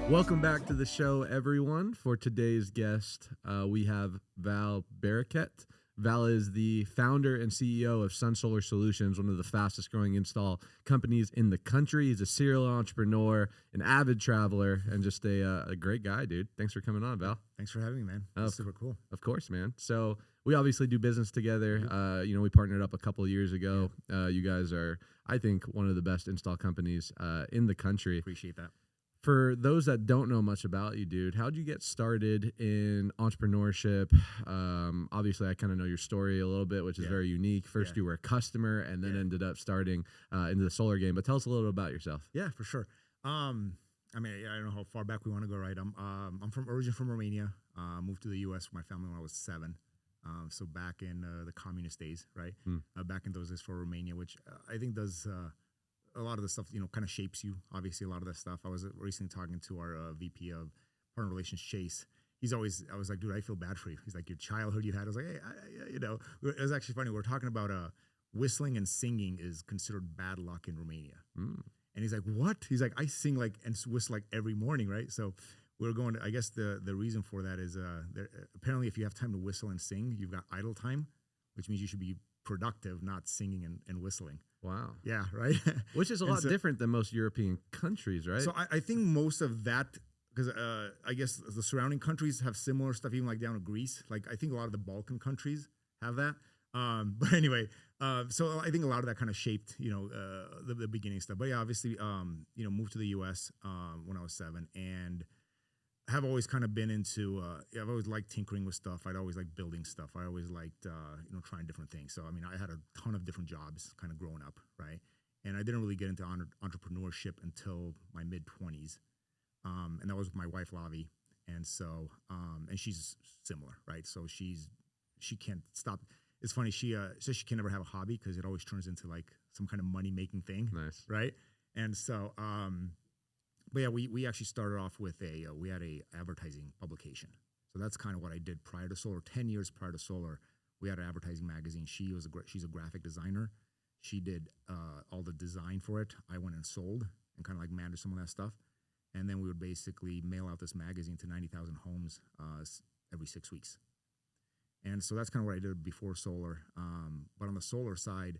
Welcome back to the show, everyone. For today's guest, we have Val Berechet. Val is the founder and CEO of Sun Solar Solutions, one of the fastest growing install companies in the country. He's a serial entrepreneur, an avid traveler, and just a great guy, dude. Thanks for coming on, Val. Thanks for having me, man. That's super cool. Of course, man. So we obviously do business together. We partnered up a couple of years ago. You guys are, I think, one of the best install companies in the country. Appreciate that. For those that don't know much about you, dude, how'd you get started in entrepreneurship? Obviously, I kind of know your story a little bit, which is very unique. First, you were a customer and then ended up starting into the solar game. But tell us a little bit about yourself. Yeah, for sure. I mean, I don't know how far back we want to go, right? I'm originally from Romania. Moved to the U.S. with my family when I was 7. So back in the communist days, right? Back in those days for Romania, which I think does a lot of the stuff, kind of shapes you. Obviously, a lot of that stuff. I was recently talking to our VP of Partner Relations, Chase. I was like, dude, I feel bad for you. He's like, your childhood you had. I was like, hey, it was actually funny. We're talking about whistling and singing is considered bad luck in Romania. And he's like, what? He's like, I sing like and whistle like every morning, right? So we're going to, I guess the reason for that is apparently if you have time to whistle and sing, you've got idle time, which means you should be productive, not singing and whistling. Wow. Yeah, right? Which is a lot different than most European countries, right? So I think most of that, because I guess the surrounding countries have similar stuff, even like down to Greece. Like I think a lot of the Balkan countries have that. But anyway, so I think a lot of that kind of shaped, the beginning stuff. But yeah, obviously, moved to the U.S. When I was 7 and have always kind of been into, I've always liked tinkering with stuff. I'd always liked building stuff. I always liked, trying different things. So, I mean, I had a ton of different jobs kind of growing up, right? And I didn't really get into entrepreneurship until my mid-20s. And that was with my wife, Lavi. And so, and she's similar, right? So she can't stop. It's funny. She says she can never have a hobby because it always turns into like some kind of money-making thing. Nice. Right? And so, but yeah, we actually started off with we had a advertising publication. So that's kind of what I did prior to solar. 10 years prior to solar, we had an advertising magazine. She's a graphic designer. She did all the design for it. I went and sold and kind of like managed some of that stuff. And then we would basically mail out this magazine to 90,000 homes every 6 weeks. And so that's kind of what I did before solar. But on the solar side,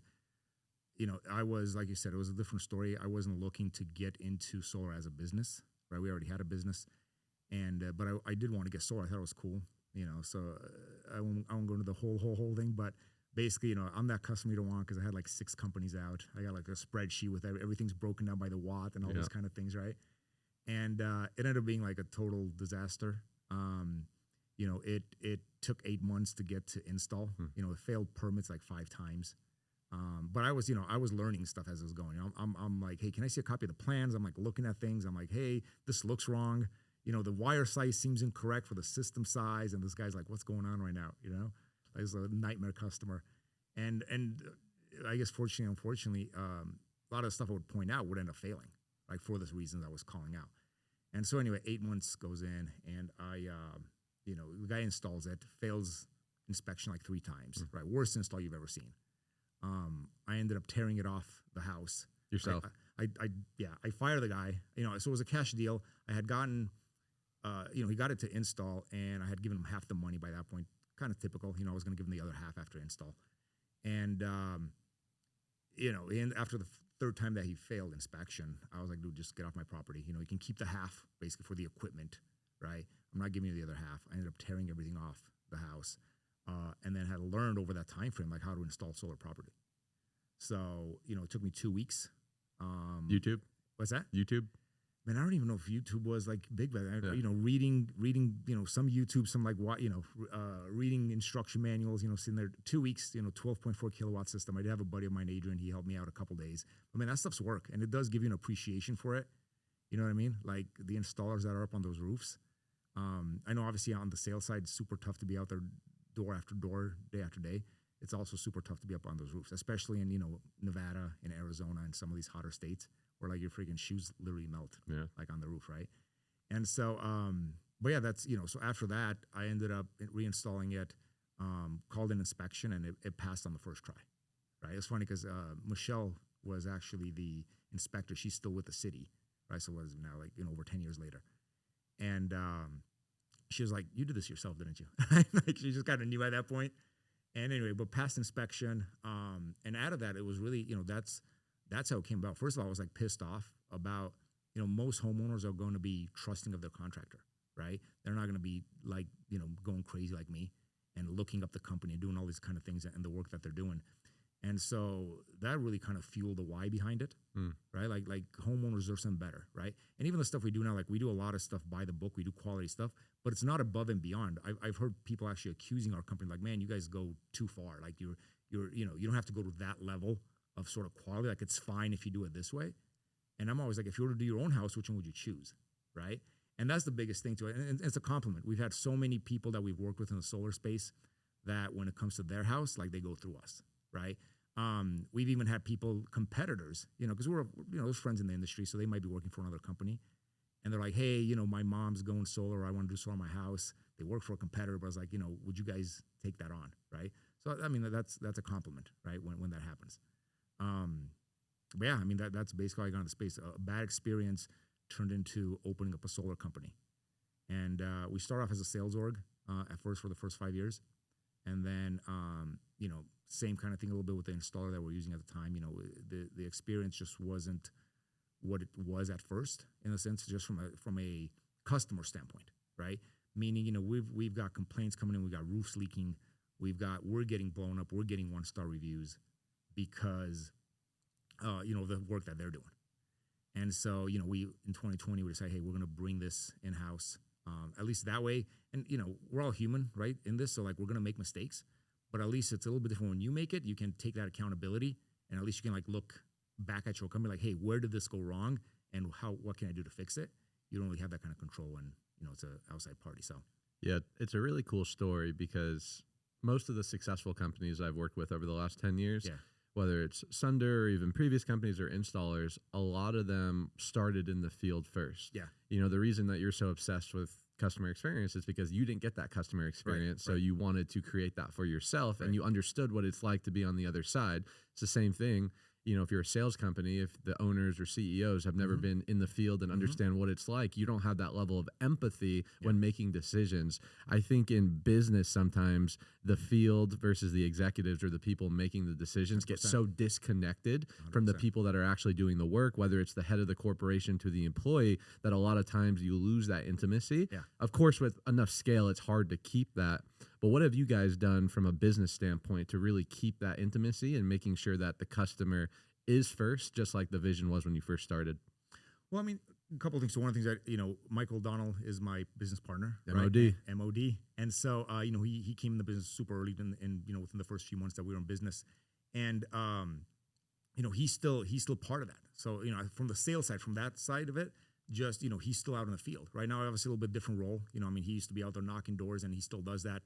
I was, like you said, it was a different story. I wasn't looking to get into solar as a business, right? We already had a business. And, but I did want to get solar. I thought it was cool, so I won't go into the whole thing, but basically, I'm that customer you don't want because I had like 6 companies out. I got like a spreadsheet with everything's broken down by the watt and all those kind of things, right? And it ended up being like a total disaster. It took 8 months to get to install. It failed permits like 5 times. But I was learning stuff as it was going. I'm like, hey, can I see a copy of the plans? I'm like looking at things. I'm like, hey, this looks wrong. The wire size seems incorrect for the system size. And this guy's like, what's going on right now? Like, it's a nightmare customer. And I guess fortunately, unfortunately, a lot of the stuff I would point out would end up failing, like for the reasons I was calling out. And so anyway, 8 months goes in and the guy installs it, fails inspection like 3 times, right? Worst install you've ever seen. I ended up tearing it off the house. Yourself? I fired the guy. So it was a cash deal. I had gotten, he got it to install, and I had given him half the money by that point. Kind of typical. I was going to give him the other half after install. And, and after the 3rd time that he failed inspection, I was like, dude, just get off my property. You can keep the half basically for the equipment, right? I'm not giving you the other half. I ended up tearing everything off the house. And then had learned over that time frame like how to install solar property. So it took me 2 weeks. YouTube? What's that? YouTube? Man, I don't even know if YouTube was like big, but reading some YouTube, some like what reading instruction manuals. Sitting there 2 weeks. 12.4 kilowatt system. I did have a buddy of mine, Adrian. He helped me out a couple days. I mean, that stuff's work, and it does give you an appreciation for it. You know what I mean? Like the installers that are up on those roofs. I know obviously on the sales side, it's super tough to be out there door after door, day after day. It's also super tough to be up on those roofs, especially in, Nevada and Arizona and some of these hotter states where like your freaking shoes literally melt like on the roof, right? And so, but yeah, that's, so after that, I ended up reinstalling it, called an inspection, and it passed on the first try, right? It's funny because Michelle was actually the inspector. She's still with the city, right? So what is it now, like, over 10 years later. And she was like, "You did this yourself, didn't you?" Like she just kind of knew at that point. And anyway, but past inspection, and out of that, it was really, that's how it came about. First of all, I was like pissed off about, most homeowners are going to be trusting of their contractor, right? They're not going to be like, going crazy like me and looking up the company and doing all these kind of things and the work that they're doing. And so that really kind of fueled the why behind it, right? Like homeowners deserve something better, right? And even the stuff we do now, like we do a lot of stuff by the book, we do quality stuff, but it's not above and beyond. I've heard people actually accusing our company, like, man, you guys go too far. Like you don't have to go to that level of sort of quality. Like it's fine if you do it this way. And I'm always like, if you were to do your own house, which one would you choose, right? And that's the biggest thing to it. And it's a compliment. We've had so many people that we've worked with in the solar space that when it comes to their house, like they go through us, right? We've even had people, competitors, because we're, there's friends in the industry, so they might be working for another company. And they're like, hey, my mom's going solar. I want to do solar on my house. They work for a competitor, but I was like, would you guys take that on, right? So, I mean, that's a compliment, right, when that happens. But yeah, I mean, that's basically how I got into space. A bad experience turned into opening up a solar company. And we started off as a sales org at first for the first 5 years. And then, same kind of thing a little bit with the installer that we're using at the time. The experience just wasn't what it was at first, in a sense, just from a customer standpoint, right? Meaning, we've got complaints coming in, we've got roofs leaking, we're getting blown up, we're getting 1-star reviews because, the work that they're doing. And so, we in 2020 we decided, hey, we're going to bring this in house, at least that way. And we're all human, right? In this, so like we're going to make mistakes. But at least it's a little bit different when you make it. You can take that accountability, and at least you can like look back at your company, like, hey, where did this go wrong, and what can I do to fix it? You don't really have that kind of control when it's an outside party. So yeah, it's a really cool story because most of the successful companies I've worked with over the last 10 years, whether it's Sunder or even previous companies or installers, a lot of them started in the field first. Yeah, the reason that you're so obsessed with customer experience is because you didn't get that customer experience. Right, so you wanted to create that for yourself, and you understood what it's like to be on the other side. It's the same thing. If you're a sales company, if the owners or CEOs have never been in the field and understand what it's like, you don't have that level of empathy when making decisions. I think in business, sometimes the field versus the executives or the people making the decisions 100%. Get so disconnected 100%. From the people that are actually doing the work, whether it's the head of the corporation to the employee, that a lot of times you lose that intimacy. Yeah. Of course, with enough scale, it's hard to keep that. But what have you guys done from a business standpoint to really keep that intimacy and making sure that the customer is first, just like the vision was when you first started? Well, I mean, a couple of things. So one of the things that, Michael O'Donnell is my business partner. MOD. Right? MOD. And so, he came in the business super early and within the first few months that we were in business. And, he's still part of that. So, from the sales side, from that side of it, just, he's still out in the field. Right now, obviously a little bit different role. He used to be out there knocking doors, and he still does that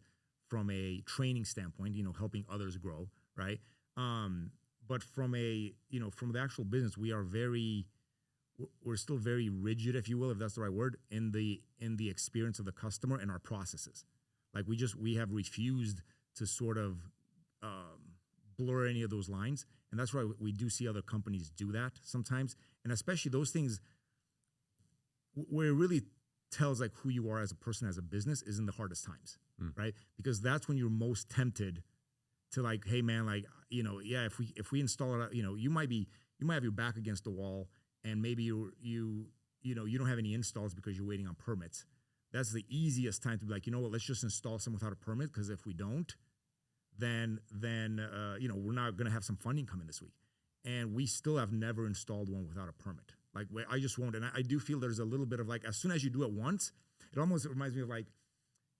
from a training standpoint, helping others grow, right? But from from the actual business, we're still very rigid, if you will, if that's the right word, in the experience of the customer and our processes. Like we have refused to sort of blur any of those lines, and that's why we do see other companies do that sometimes, and especially those things where it really tells like who you are as a person, as a business, is in the hardest times, right? Because that's when you're most tempted to like, hey man, like, if we install it, you might have your back against the wall, and maybe you don't have any installs because you're waiting on permits. That's the easiest time to be like, what, let's just install some without a permit, because if we don't, then we're not going to have some funding coming this week. And we still have never installed one without a permit. Like, I just won't. And I do feel there's a little bit of like, as soon as you do it once, it almost reminds me of like,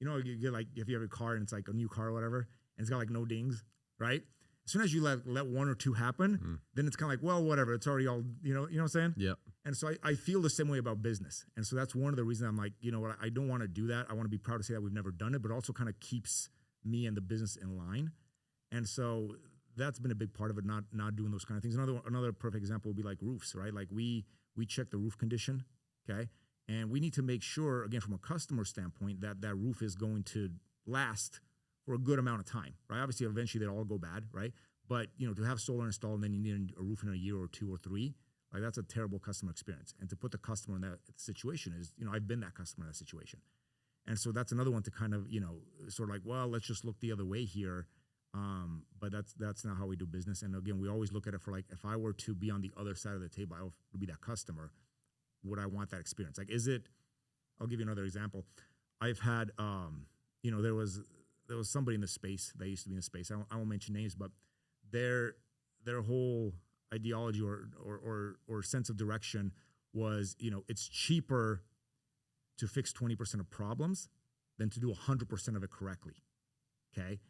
you get like, if you have a car and it's like a new car or whatever, and it's got like no dings, right? As soon as you let one or two happen, then it's kind of like, well, whatever. It's already all, you know what I'm saying? Yeah. And so I feel the same way about business. And so that's one of the reasons I'm like, what, I don't want to do that. I want to be proud to say that we've never done it, but also kind of keeps me and the business in line. And so that's been a big part of it, not doing those kind of things. Another perfect example would be like roofs, right? Like we check the roof condition, okay? And we need to make sure, again, from a customer standpoint, that roof is going to last for a good amount of time, right? Obviously, eventually they'll all go bad, right? But, to have solar installed and then you need a roof in a year or 2 or 3, Like that's a terrible customer experience. And to put the customer in that situation is, I've been that customer in that situation. And so that's another one to kind of, sort of like, well, let's just look the other way here. But that's not how we do business. And again, we always look at it for like, if I were to be on the other side of the table, I would be that customer. Would I want that experience? Like, I'll give you another example. I've had, there was somebody in the space that used to be in the space. I won't mention names, but their whole ideology or sense of direction was, it's cheaper to fix 20% of problems than to do 100% of it correctly. Okay.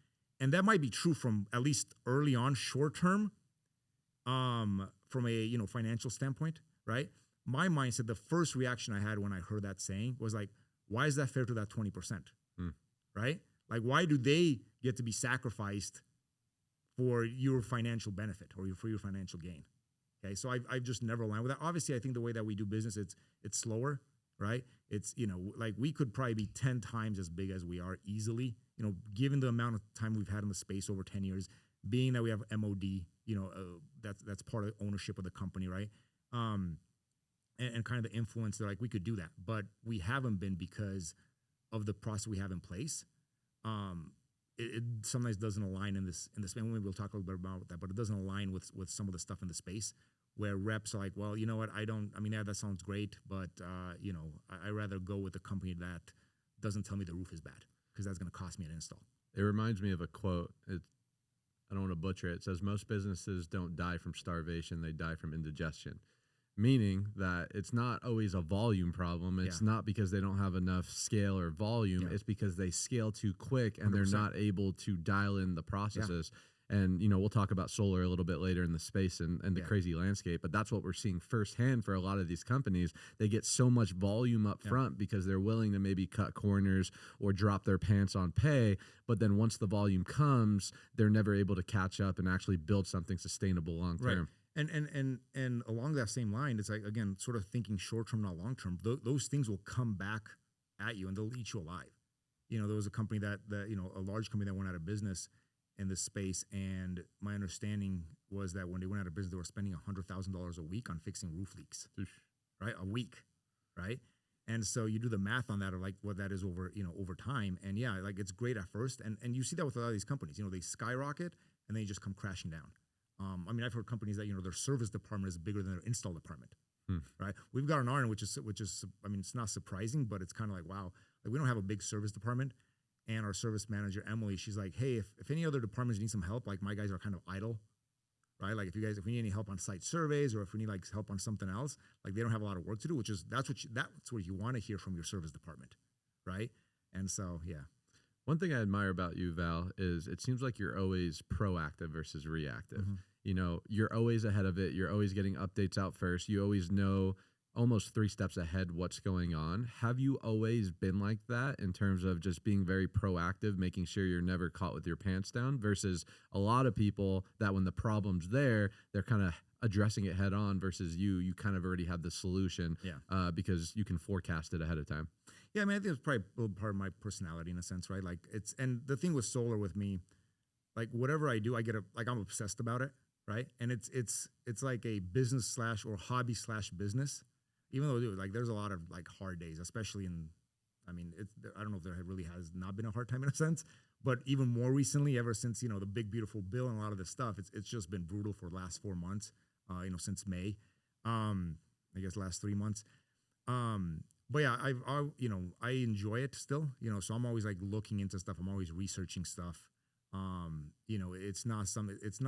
And that might be true from at least early on, short term, from a, financial standpoint, right? My mindset, the first reaction I had when I heard that saying was like, why is that fair to that 20%? Right? Like, why do they get to be sacrificed for your financial benefit or for your financial gain? Okay. So I've just never aligned with that. Obviously, I think the way that we do business, it's slower, right? It's, like we could probably be 10 times as big as we are easily, given the amount of time we've had in the space over 10 years, being that we have MOD, that's part of the ownership of the company, right? And kind of the influence that like we could do that, but we haven't been because of the process we have in place. It sometimes doesn't align in this, maybe we'll talk a little bit about that, but it doesn't align with some of the stuff in the space where reps are like, well, you know what, yeah, that sounds great, but I rather go with a company that doesn't tell me the roof is bad because that's going to cost me an install. It reminds me of a quote. I don't want to butcher it. It says, most businesses don't die from starvation, they die from indigestion. Meaning that it's not always a volume problem. It's not because they don't have enough scale or volume. Yeah. It's because they scale too quick and 100%. They're not able to dial in the processes. Yeah. And, we'll talk about solar a little bit later in the space and the crazy landscape. But that's what we're seeing firsthand for a lot of these companies. They get so much volume up front because they're willing to maybe cut corners or drop their pants on pay. But then once the volume comes, they're never able to catch up and actually build something sustainable long term. Right. And along that same line, it's like, again, sort of thinking short term, not long term. Those things will come back at you and they'll eat you alive. There was a company that a large company that went out of business in this space, and my understanding was that when they went out of business, they were spending $100,000 a week on fixing roof leaks, right? A week, right? And so you do the math on that, or like what that is over time, and yeah, like it's great at first, and you see that with a lot of these companies. They skyrocket and then you just come crashing down. I've heard companies that, their service department is bigger than their install department, right? We've got an RN, which is, it's not surprising, but it's kind of like, wow, like we don't have a big service department. And our service manager, Emily, she's like, hey, if any other departments need some help, like my guys are kind of idle, right? Like if we need any help on site surveys or if we need like help on something else, like they don't have a lot of work to do, that's what you want to hear from your service department, right? And so, yeah. One thing I admire about you, Val, is it seems like you're always proactive versus reactive. You're always ahead of it. You're always getting updates out first. You always know almost 3 steps ahead what's going on. Have you always been like that in terms of just being very proactive, making sure you're never caught with your pants down, versus a lot of people that when the problem's there, they're kind of addressing it head on, versus you kind of already have the solution because you can forecast it ahead of time? Yeah, I think it's probably a little part of my personality in a sense, right? Like and the thing with solar with me, like whatever I do, I'm obsessed about it, right? And it's like a business / or hobby / business. Even though like there's a lot of like hard days, especially I don't know if there really has not been a hard time in a sense, but even more recently, ever since the big beautiful bill and a lot of this stuff, it's just been brutal for the last 4 months, since May, I guess last 3 months. But yeah, I enjoy it still, so I'm always like looking into stuff. I'm always researching stuff. It's not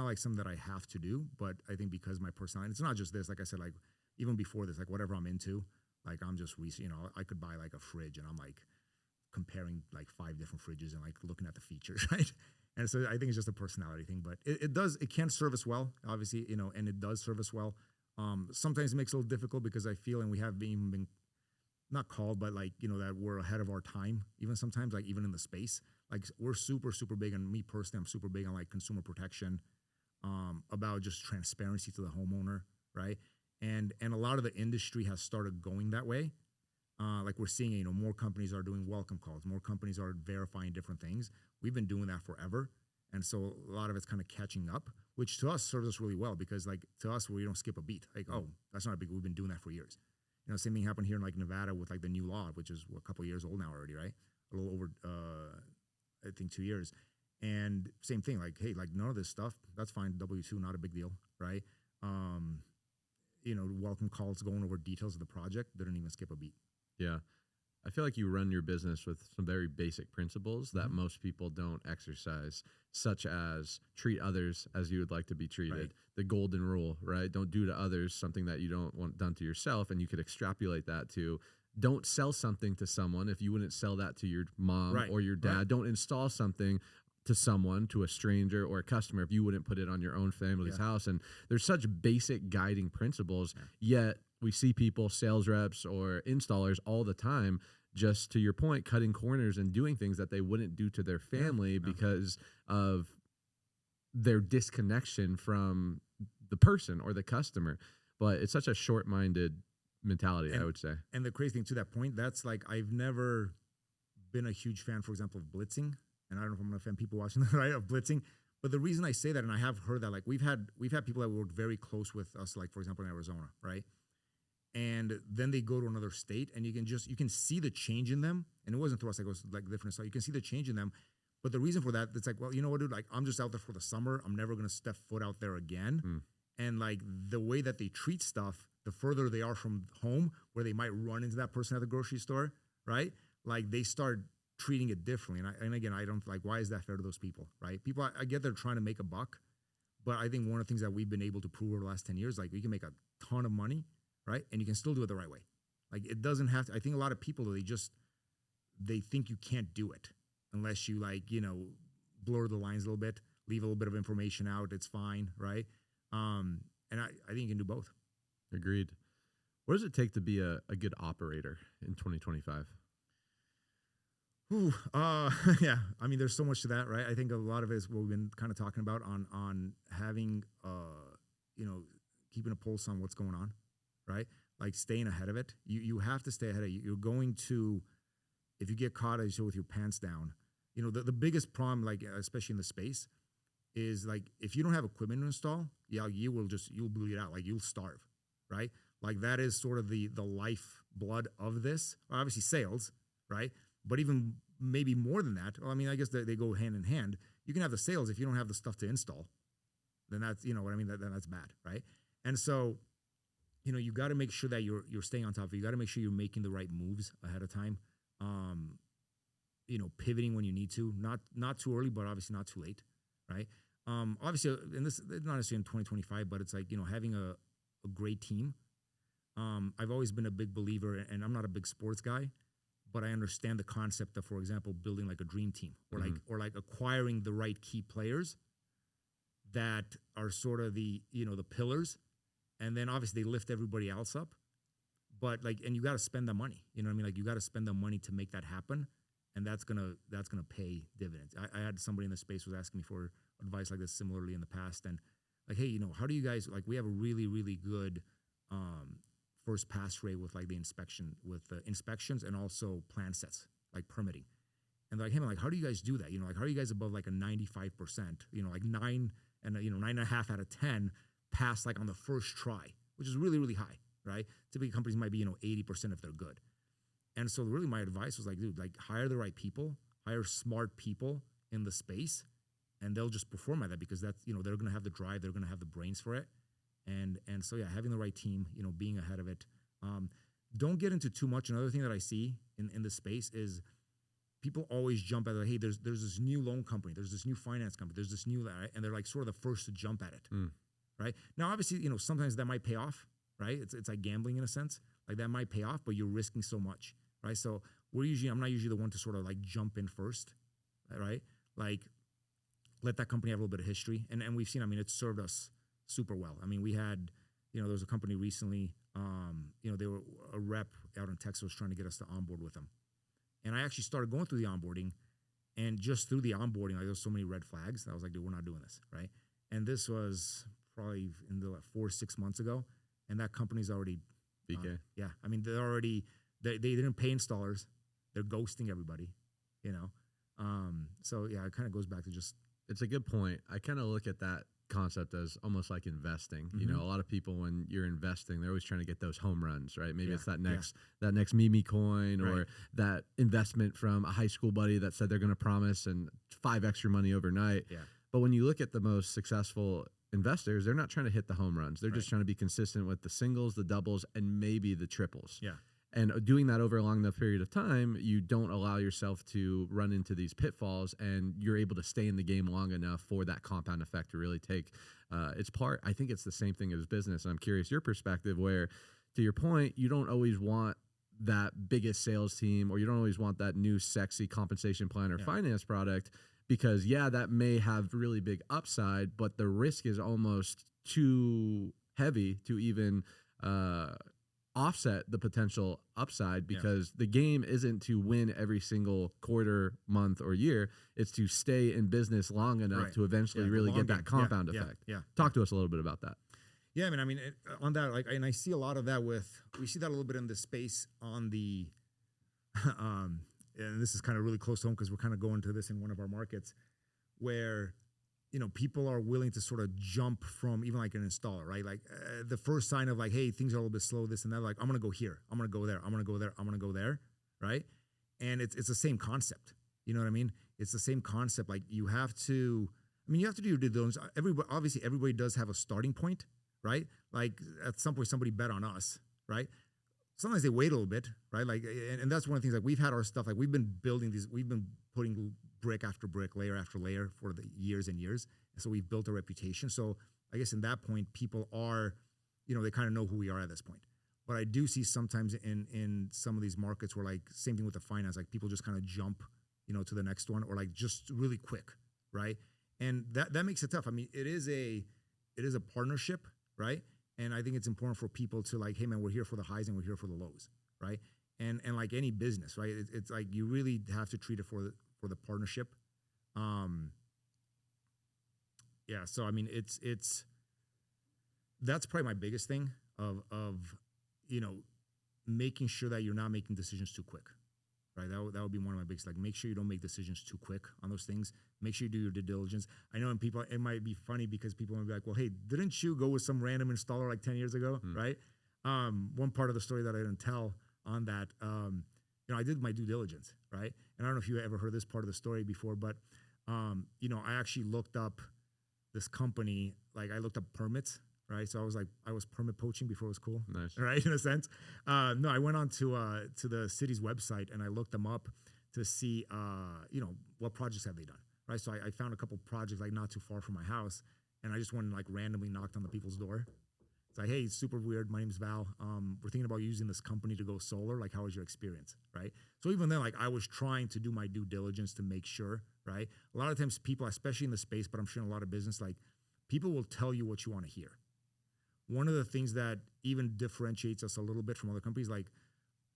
like something that I have to do, but I think because my personality, it's not just this, like I said, like even before this, like whatever I'm into, like I'm just, I could buy like a fridge and I'm like comparing like 5 different fridges and like looking at the features, right? And so I think it's just a personality thing, but it can serve us well, obviously, and it does serve us well. Sometimes it makes it a little difficult because I feel, and we have even been not called, but like, that we're ahead of our time, even sometimes, like even in the space, like we're super, super big. And me personally, I'm super big on like consumer protection, about just transparency to the homeowner, right? And a lot of the industry has started going that way. Like we're seeing, more companies are doing welcome calls. More companies are verifying different things. We've been doing that forever. And so a lot of it's kind of catching up, which to us serves us really well because like to us, we don't skip a beat. Like, oh, that's not a big, we've been doing that for years. You know, same thing happened here in like Nevada with like the new law, which is a couple of years old now already, right? A little over, I think 2 years. And same thing, like, hey, like none of this stuff, that's fine. W-2, not a big deal, right? You know, welcome calls going over details of the project. Didn't even skip a beat. Yeah. I feel like you run your business with some very basic principles that most people don't exercise, such as treat others as you would like to be treated. Right. The golden rule, right? Don't do to others something that you don't want done to yourself. And you could extrapolate that to don't sell something to someone if you wouldn't sell that to your mom or your dad. Don't install something to someone, to a stranger or a customer, if you wouldn't put it on your own family's house. And there's such basic guiding principles, yet we see people, sales reps or installers all the time, just to your point, cutting corners and doing things that they wouldn't do to their family because of their disconnection from the person or the customer. But it's such a short-minded mentality, I would say. And the crazy thing to that point, that's like, I've never been a huge fan, for example, of blitzing. And I don't know if I'm going to offend people watching that, right, of blitzing. But the reason I say that, and I have heard that, like we've had people that work very close with us, like for example in Arizona, right? And then they go to another state, and you can see the change in them. And it wasn't through us; it was like different. So you can see the change in them. But the reason for that, it's like, well, you know what, dude? Like I'm just out there for the summer. I'm never going to step foot out there again. And like the way that they treat stuff, the further they are from home, where they might run into that person at the grocery store, right? Like they start treating it differently. And again, I don't like, why is that fair to those people, right? People, I get they're trying to make a buck, but I think one of the things that we've been able to prove over the last 10 years, like we can make a ton of money, right? And you can still do it the right way. Like it doesn't have to, I think a lot of people, they think you can't do it unless you like, you know, blur the lines a little bit, leave a little bit of information out. It's fine, right? And I think you can do both. Agreed. What does it take to be a good operator in 2025? Yeah. I mean, there's so much to that, right? I think a lot of it is what we've been kind of talking about on having, you know, keeping a pulse on what's going on, right? Like staying ahead of it. You have to stay ahead of it. You're going to, if you get caught, as you with your pants down, you know, the biggest problem, like especially in the space, is like if you don't have equipment to install, you'll bleed out, like you'll starve, right? Like that is sort of the lifeblood of this. Obviously sales, right? But even maybe more than that, well, I mean, I guess they go hand in hand. You can have the sales if you don't have the stuff to install, then that's, you know what I mean, then that's bad, right? And so, you know, you got to make sure that you're staying on top of it. You got to make sure you're making the right moves ahead of time. You know, pivoting when you need to, not too early, but obviously not too late, right? Obviously, and this is not necessarily in 2025, but it's like, you know, having a great team. I've always been a big believer, and I'm not a big sports guy, but I understand the concept of, for example, building like a dream team or like acquiring the right key players that are sort of the, you know, the pillars. And then obviously they lift everybody else up, but like, and you got to spend the money, you know what I mean? Like you got to spend the money to make that happen. And that's going to pay dividends. I had somebody in the space was asking me for advice like this similarly in the past. And like, hey, you know, how do you guys, like, we have a really, really good, first pass rate with like the inspections and also plan sets, like permitting. And they're like, hey, man, like, how do you guys do that? You know, like, how are you guys above like a 95%, you know, like 9.5 out of 10 pass like on the first try, which is really, really high, right? Typically companies might be, you know, 80% if they're good. And so really my advice was like, dude, like hire the right people, hire smart people in the space, and they'll just perform at that because that's, you know, they're going to have the drive, they're going to have the brains for it. And so, yeah, having the right team, you know, being ahead of it. Don't get into too much. Another thing that I see in the space is people always jump at, hey, there's this new loan company, there's this new finance company, there's this new, and they're like sort of the first to jump at it, right? Now, obviously, you know, sometimes that might pay off, right? It's like gambling in a sense. Like that might pay off, but you're risking so much, right? So I'm not usually the one to sort of like jump in first, right? Like let that company have a little bit of history. And we've seen, I mean, it's served us super well. I mean, we had, you know, there was a company recently, you know, they were a rep out in Texas trying to get us to onboard with them. And I actually started going through the onboarding, and just through the onboarding, like there was so many red flags. I was like, dude, we're not doing this, right? And this was probably in the 4 or 6 months ago, and that company's already BK. Yeah, I mean, they didn't pay installers. They're ghosting everybody, you know. So yeah, it kind of goes back to just It's a good point. I kind of look at that concept as almost like investing. You know, a lot of people, when you're investing, they're always trying to get those home runs, right? Maybe it's that next Mimi coin, or that investment from a high school buddy that said they're going to promise and 5 extra money overnight. But when you look at the most successful investors, they're not trying to hit the home runs. They're just trying to be consistent with the singles, the doubles, and maybe the triples. And doing that over a long enough period of time, you don't allow yourself to run into these pitfalls, and you're able to stay in the game long enough for that compound effect to really take its part. I think it's the same thing as business. And I'm curious your perspective, where, to your point, you don't always want that biggest sales team, or you don't always want that new sexy compensation plan or finance product, because that may have really big upside, but the risk is almost too heavy to even offset the potential upside, because the game isn't to win every single quarter, month, or year. It's to stay in business long enough to eventually really get that compound effect. Talk to us a little bit about that. Yeah, I mean, on that, like, and I see a lot of that we see that a little bit in the space on the, and this is kind of really close to home because we're kind of going to this in one of our markets, where people are willing to sort of jump from even like an installer, right? Like the first sign of like, hey, things are a little bit slow, this and that, like, I'm going to go here, I'm going to go there, I'm going to go there, I'm going to go there, right? And it's the same concept. You know what I mean? It's the same concept. Like you have to do your due diligence. Obviously, everybody does have a starting point, right? Like at some point, somebody bet on us, right? Sometimes they wait a little bit, right? Like, and that's one of the things, like we've had our stuff, like we've been building these, we've been putting brick after brick, layer after layer for the years and years. And so we've built a reputation. So I guess in that point, people are, they kind of know who we are at this point. But I do see sometimes in some of these markets where, like, same thing with the finance, like people just kind of jump, to the next one, or like just really quick, right? And that makes it tough. I mean, it is a partnership, right? And I think it's important for people to, like, hey man, we're here for the highs and we're here for the lows, right? And like any business, right? It's like you really have to treat it for the partnership. So I mean, it's that's probably my biggest thing of making sure that you're not making decisions too quick, right? That would be one of my biggest, like, make sure you don't make decisions too quick on those things. Make sure you do your due diligence. I know, and people, it might be funny because people will be like, well, hey, didn't you go with some random installer like 10 years ago, right? One part of the story that I didn't tell on that, I did my due diligence, right? And I don't know if you ever heard this part of the story before, but, I actually looked up this company, like I looked up permits, right? So I was permit poaching before it was cool. Nice. Right, in a sense. No, I went on to the city's website and I looked them up to see, what projects have they done, right? So I found a couple projects like not too far from my house, and I just went and like randomly knocked on the people's door. It's like, hey, it's super weird. My name's Val. We're thinking about using this company to go solar. Like, how was your experience, right? So even then, like, I was trying to do my due diligence to make sure, right? A lot of times people, especially in the space, but I'm sure in a lot of business, like, people will tell you what you want to hear. One of the things that even differentiates us a little bit from other companies, like,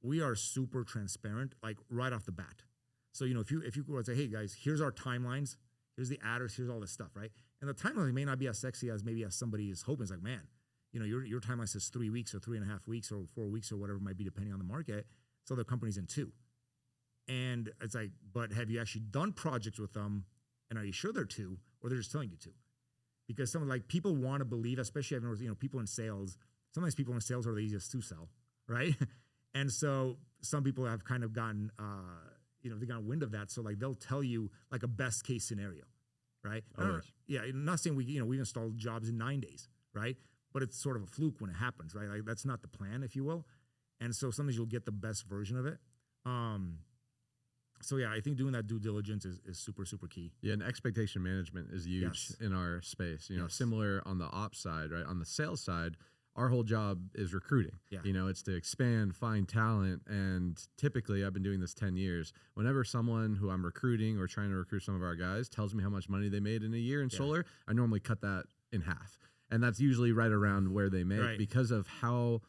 we are super transparent, like, right off the bat. So, if you go and say, hey guys, here's our timelines, here's the address, here's all this stuff, right? And the timeline may not be as sexy as maybe as somebody is hoping. It's like, man, your timeline says 3 weeks or 3.5 weeks or 4 weeks or whatever it might be, depending on the market. So the company's in 2. And it's like, but have you actually done projects with them? And are you sure they're 2, or they're just telling you 2? Because some, like, people want to believe, especially, people in sales, sometimes people in sales are the easiest to sell, right? And so some people have kind of gotten, they got wind of that. So, like, they'll tell you like a best case scenario, right? Not saying we've installed jobs in 9 days, right? But it's sort of a fluke when it happens, right? Like, that's not the plan, if you will. And so sometimes you'll get the best version of it. So yeah, I think doing that due diligence is super, super key. Yeah, and expectation management is huge in our space. Similar on the ops side, right? On the sales side, our whole job is recruiting. Yeah. It's to expand, find talent. And typically, I've been doing this 10 years. Whenever someone who I'm recruiting or trying to recruit some of our guys tells me how much money they made in a year in solar, I normally cut that in half. And that's usually right around where they make, because of how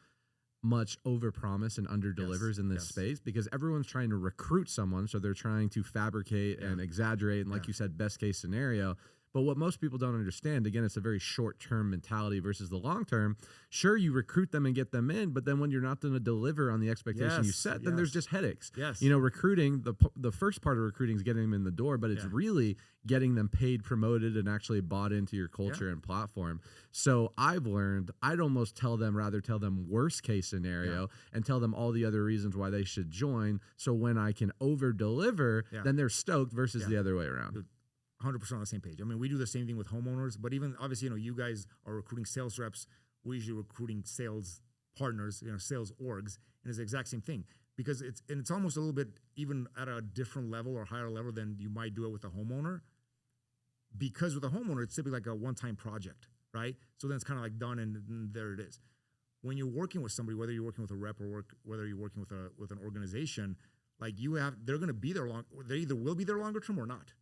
much overpromise and underdelivers in this space, because everyone's trying to recruit someone, so they're trying to fabricate and exaggerate, and like you said, best case scenario. But what most people don't understand, again, it's a very short-term mentality versus the long-term. Sure, you recruit them and get them in, but then when you're not going to deliver on the expectation you set, then there's just headaches. Yes. You know, recruiting, the first part of recruiting is getting them in the door, but it's really getting them paid, promoted, and actually bought into your culture and platform. So I've learned I'd almost rather tell them worst case scenario and tell them all the other reasons why they should join. So when I can over deliver, then they're stoked versus the other way around. 100% on the same page. I mean, we do the same thing with homeowners, but even obviously, you guys are recruiting sales reps. We're usually recruiting sales partners, sales orgs, and it's the exact same thing because it's almost a little bit even at a different level or higher level than you might do it with a homeowner. Because with a homeowner, it's typically like a one-time project, right? So then it's kind of like done and there it is. When you're working with somebody, whether you're working with a rep or whether you're working with an organization, like they're going to be there they either will be there longer term or not,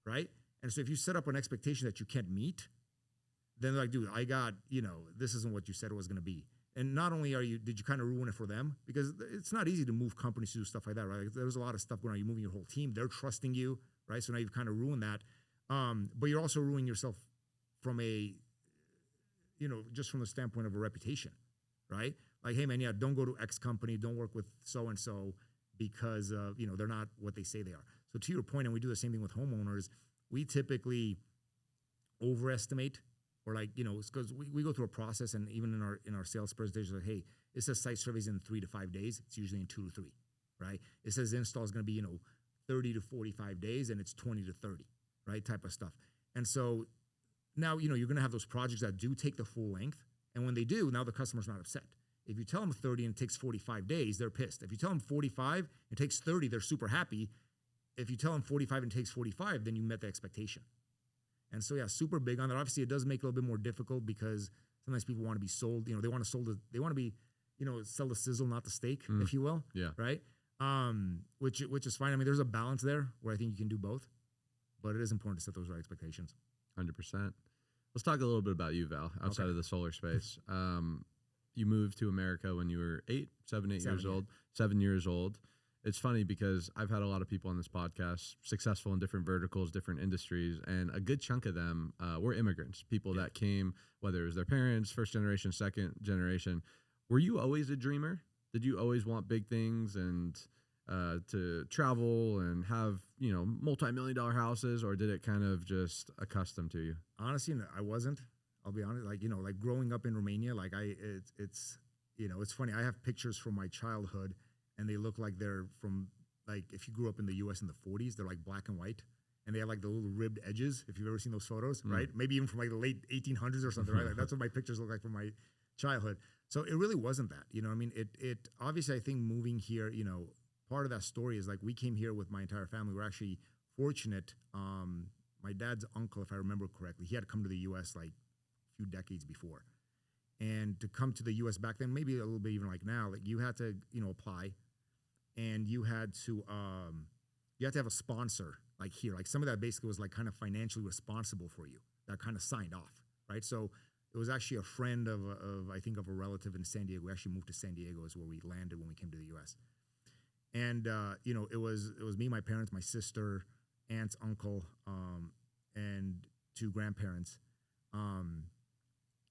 right? And so if you set up an expectation that you can't meet, then they're like, dude, this isn't what you said it was going to be. And not only did you kind of ruin it for them, because it's not easy to move companies to do stuff like that, right? Like, there's a lot of stuff going on. You're moving your whole team. They're trusting you, right? So now you've kind of ruined that. But you're also ruining yourself from just from the standpoint of a reputation, right? Like, hey man, don't go to X company, don't work with so-and-so because they're not what they say they are. So to your point, and we do the same thing with homeowners, we typically overestimate or because we go through a process, and even in our sales presentation, like, hey, it says site surveys in 3 to 5 days. It's usually in 2 to 3, right? It says install is going to be 30 to 45 days, and it's 20 to 30, right? Type of stuff. And so now you're going to have those projects that do take the full length, and when they do, now the customer's not upset. If you tell them 30 and it takes 45 days, they're pissed. If you tell them 45, it takes 30, they're super happy. If you tell them 45 and it takes 45, then you met the expectation. And so, super big on that. Obviously, it does make it a little bit more difficult because sometimes people want to be sold. They want to be, sell the sizzle, not the steak, if you will. Yeah. Right. Which is fine. I mean, there's a balance there where I think you can do both, but it is important to set those right expectations. 100%. Let's talk a little bit about you, Val, outside of the solar space. You moved to America when you were 7 years old. 7 years old. It's funny because I've had a lot of people on this podcast successful in different verticals, different industries, and a good chunk of them were immigrants, people that came, whether it was their parents, first generation, second generation. Were you always a dreamer? Did you always want big things and to travel and have, multi-million-dollar houses, or did it kind of just accustom to you? Honestly, I wasn't. I'll be honest. Like growing up in Romania, it's funny. I have pictures from my childhood, and they look like they're from, like, if you grew up in the U.S. in the 40s, they're like black and white, and they have like the little ribbed edges, if you've ever seen those photos, right? Maybe even from like the late 1800s or something, right? Like that's what my pictures look like from my childhood. So it really wasn't that, I mean, it obviously, I think moving here, part of that story is like we came here with my entire family. We're actually fortunate. My dad's uncle, if I remember correctly, he had come to the U.S. like a few decades before. And to come to the U.S. back then, maybe a little bit even like now, like you had to, apply, and you had to have a sponsor like here. Like some of that basically was like kind of financially responsible for you, that kind of signed off, right? So it was actually a friend of I think of a relative in San Diego. We actually moved to San Diego is where we landed when we came to the U.S. And it was me, my parents, my sister, aunts, uncle, and 2 grandparents.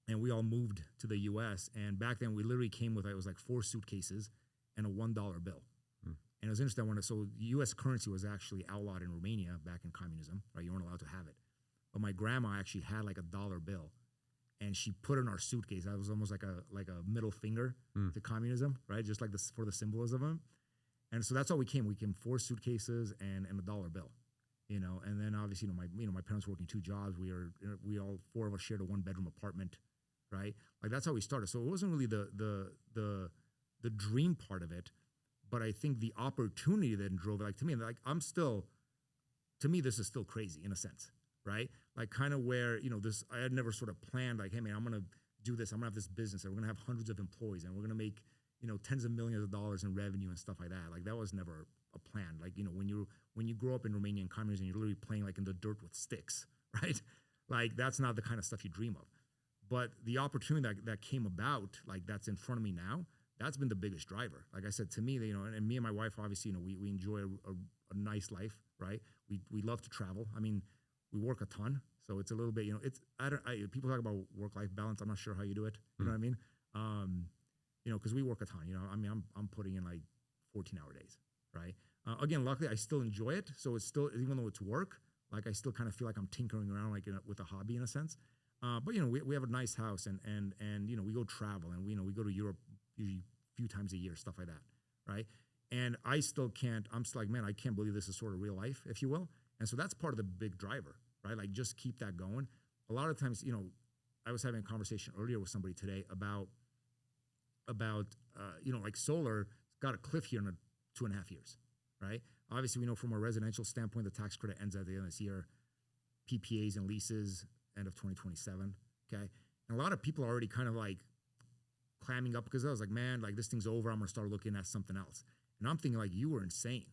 And we all moved to the U.S. And back then, we literally came with, it was like 4 suitcases and a $1 bill. And it was interesting. So U.S. currency was actually outlawed in Romania back in communism, right? You weren't allowed to have it. But my grandma actually had like a $1 bill, and she put it in our suitcase. That was almost like a middle finger to communism, right? Just like this for the symbolism of it. And so that's how we came. We came 4 suitcases and a $1 bill. And then obviously, my parents working 2 jobs. We all 4 of us shared a 1-bedroom apartment, right? Like that's how we started. So it wasn't really the dream part of it, but I think the opportunity that drove it. Like to me, this is still crazy in a sense, right? Like kind of where I had never sort of planned like, hey man, I'm gonna do this. I'm gonna have this business, and we're gonna have hundreds of employees, and we're gonna make tens of millions of dollars in revenue and stuff like that. Like that was never a plan. Like when you grow up in Romanian communism, you're literally playing like in the dirt with sticks, right? Like that's not the kind of stuff you dream of. But the opportunity that came about, like that's in front of me now, that's been the biggest driver. Like I said, to me, and me and my wife, obviously, we enjoy a nice life, right? We love to travel. I mean, we work a ton, So it's a little bit, people talk about work-life balance. I'm not sure how you do it. You know what I mean? Because we work a ton, I'm putting in like 14-hour days, right? Again, luckily I still enjoy it. So it's still, even though it's work, like I still kind of feel like I'm tinkering around like with a hobby in a sense. But we have a nice house and we go travel and we go to Europe usually a few times a year, stuff like that, right? And I still can't, I'm still like, man, I can't believe this is sort of real life, if you will. And so that's part of the big driver, right? Like just keep that going. A lot of times, I was having a conversation earlier with somebody today about like solar got a cliff here in 2.5 years, right? Obviously, we know from a residential standpoint, the tax credit ends at the end of this year. PPAs and leases, end of 2027, okay? And a lot of people are already kind of like clamming up because I was like, man, like this thing's over. I'm going to start looking at something else. And I'm thinking like, you were insane,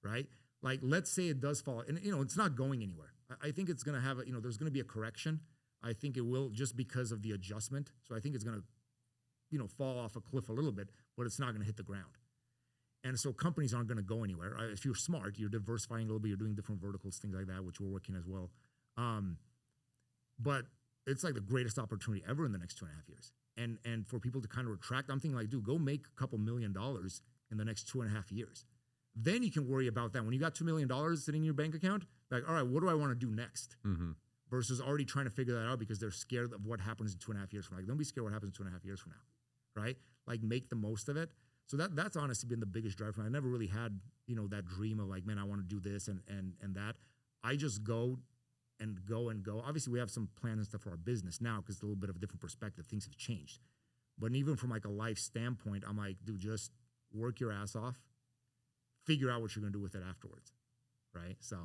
right? Like, let's say it does fall, and it's not going anywhere. I think it's going to have there's going to be a correction. I think it will just because of the adjustment. So I think it's going to, fall off a cliff a little bit, but it's not going to hit the ground. And so companies aren't going to go anywhere. If you're smart, you're diversifying a little bit, you're doing different verticals, things like that, which we're working as well. But it's like the greatest opportunity ever in the next 2.5 years. And for people to kind of retract, I'm thinking like, dude, go make a couple $1 million in the next 2.5 years. Then you can worry about that. When you got $2 million sitting in your bank account, like, all right, what do I want to do next? Mm-hmm. Versus already trying to figure that out because they're scared of what happens in 2.5 years from now. Like, don't be scared what happens in 2.5 years from now, right? Like, make the most of it. So that's honestly been the biggest drive for me. I never really had, that dream of like, man, I want to do this and that. I just go and go and go. Obviously, we have some plans and stuff for our business now because it's a little bit of a different perspective. Things have changed. But even from like a life standpoint, I'm like, dude, just work your ass off. Figure out what you're going to do with it afterwards, right? So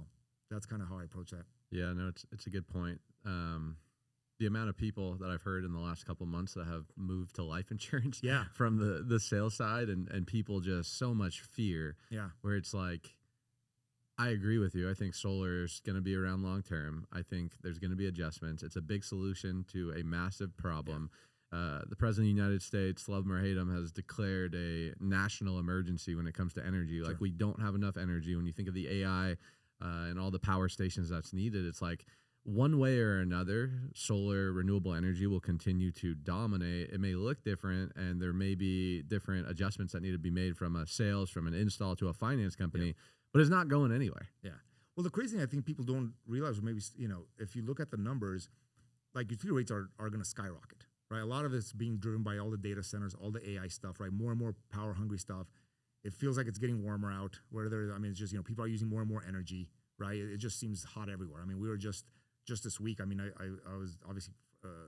that's kind of how I approach that. Yeah, no, it's a good point. The amount of people that I've heard in the last couple of months that have moved to life insurance from the sales side and people just so much fear where it's like, I agree with you. I think solar is going to be around long term. I think there's going to be adjustments. It's a big solution to a massive problem. The President of the United States, love him or hate him, has declared a national emergency when it comes to energy. Like, we don't have enough energy. When you think of the AI and all the power stations that's needed, it's like one way or another, solar, renewable energy will continue to dominate. It may look different, and there may be different adjustments that need to be made from a sales, from an install to a finance company, but it's not going anywhere. Yeah. Well, the crazy thing I think people don't realize, or maybe, if you look at the numbers, like utility rates are going to skyrocket. Right, a lot of it's being driven by all the data centers, all the AI stuff, right? More and more power hungry stuff. It feels like it's getting warmer out. It's just people are using more and more energy, right? It just seems hot everywhere. I mean, we were just this week. I mean, I was obviously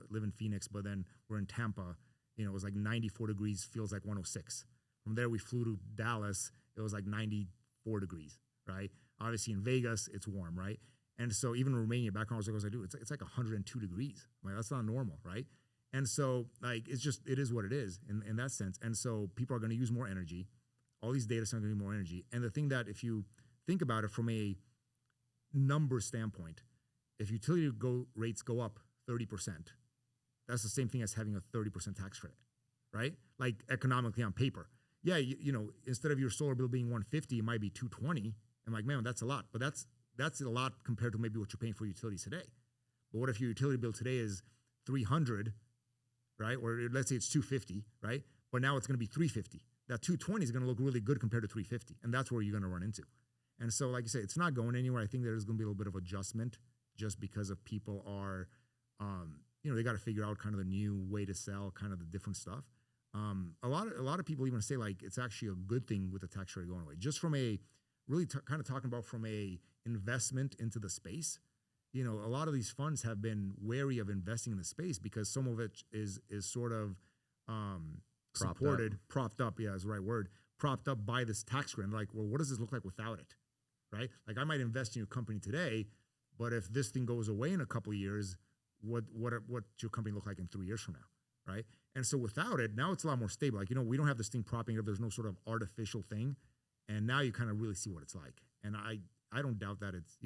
live in Phoenix, but then we're in Tampa. It was like 94 degrees, feels like 106. From there, we flew to Dallas. It was like 94 degrees, right? Obviously in Vegas, it's warm, right? And so even in Romania, back home, I was like, dude, it's like 102 degrees. I'm like, that's not normal, right? And so, like, it is what it is in that sense. And so people are going to use more energy. All these data centers are going to need more energy. And the thing that, if you think about it from a number standpoint, if utility rates go up 30%, that's the same thing as having a 30% tax credit, right? Like, economically on paper. Yeah, instead of your solar bill being $150, it might be $220. I'm like, man, that's a lot. But that's a lot compared to maybe what you're paying for utilities today. But what if your utility bill today is $300? Right? Or let's say it's $250, right? But now it's going to be $350. That $220 is going to look really good compared to $350. And that's where you're going to run into. And so, like I say, it's not going anywhere. I think there's going to be a little bit of adjustment just because of people are, they got to figure out kind of the new way to sell kind of the different stuff. A lot of people even say like, it's actually a good thing with the tax rate going away. Just from a really kind of talking about from a investment into the space. A lot of these funds have been wary of investing in the space because some of it is sort of propped up, yeah, is the right word, propped up by this tax credit. Like, well, what does this look like without it, right? Like, I might invest in your company today, but if this thing goes away in a couple of years, what's your company look like in 3 years from now, right? And so without it, now it's a lot more stable. Like, we don't have this thing propping up. There's no sort of artificial thing. And now you kind of really see what it's like. And I don't doubt that it's,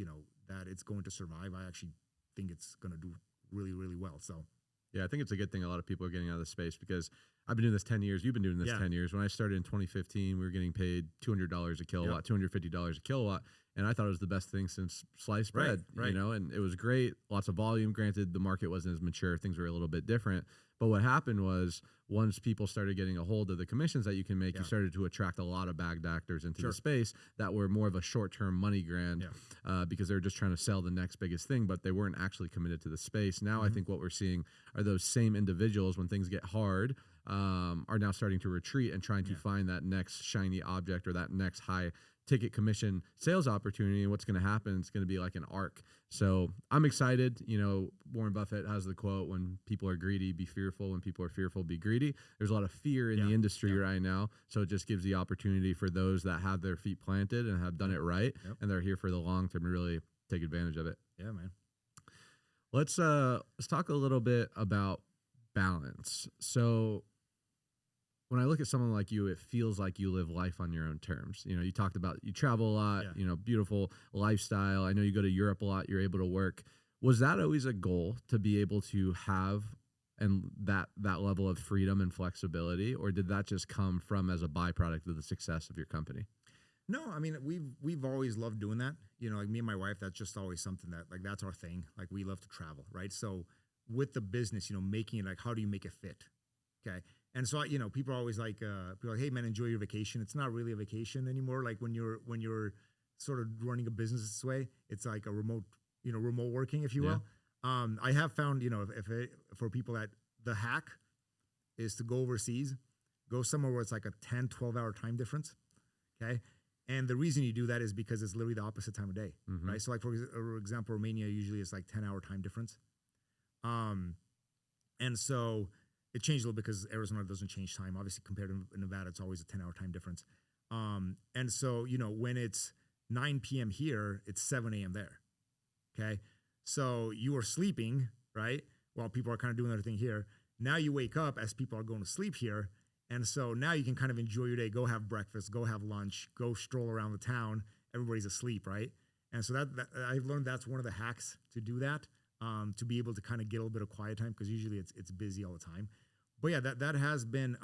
that it's going to survive. I actually think it's going to do really, really well. So, yeah, I think it's a good thing a lot of people are getting out of the space because I've been doing this 10 years. You've been doing this Yeah. 10 years. When I started in 2015, we were getting paid $200 a kilowatt, $250 a kilowatt. And I thought it was the best thing since sliced bread, you know, and it was great. Lots of volume. Granted, the market wasn't as mature. Things were a little bit different. But what happened was once people started getting a hold of the commissions that you can make, you started to attract a lot of bagged actors into the space that were more of a short-term money grant because they were just trying to sell the next biggest thing, but they weren't actually committed to the space. Now I think what we're seeing are those same individuals when things get hard are now starting to retreat and trying to find that next shiny object or that next high ticket commission sales opportunity. And what's going to happen, it's going to be like an arc. So I'm excited. You know, Warren Buffett has the quote, when people are greedy, be fearful. When people are fearful, be greedy. There's a lot of fear in the industry right now. So it just gives the opportunity for those that have their feet planted and have done it right. And they're here for the long term to really take advantage of it. Yeah, man. Let's talk a little bit about balance. So when I look at someone like you, it feels like you live life on your own terms. You know, you talked about you travel a lot, you know, beautiful lifestyle. I know you go to Europe a lot. You're able to work. Was that always a goal to be able to have and that level of freedom and flexibility, or did that just come from as a byproduct of the success of your company? No, I mean, we've always loved doing that. You know, like me and my wife, that's just always something that, like, that's our thing. Like, we love to travel, right? So with the business, you know, making it, like, how do you make it fit? Okay. And so, you know, people are always like, hey man, enjoy your vacation. It's not really a vacation anymore. Like when you're sort of running a business this way, it's like a remote working, if you will. I have found, you know, for people that the hack is to go overseas, go somewhere where it's like a 10, 12 hour time difference. Okay. And the reason you do that is because it's literally the opposite time of day, right? So like, for example, Romania usually is like 10-hour time difference. And so it changed a little because Arizona doesn't change time. Obviously, compared to Nevada, it's always a 10-hour time difference. And so, you know, when it's 9 p.m. here, it's 7 a.m. there. Okay. So you are sleeping, right? While people are kind of doing their thing here. Now you wake up as people are going to sleep here. And so now you can kind of enjoy your day, go have breakfast, go have lunch, go stroll around the town. Everybody's asleep, right? And so that I've learned that's one of the hacks to do that, to be able to kind of get a little bit of quiet time, because usually it's busy all the time. But yeah, that has been,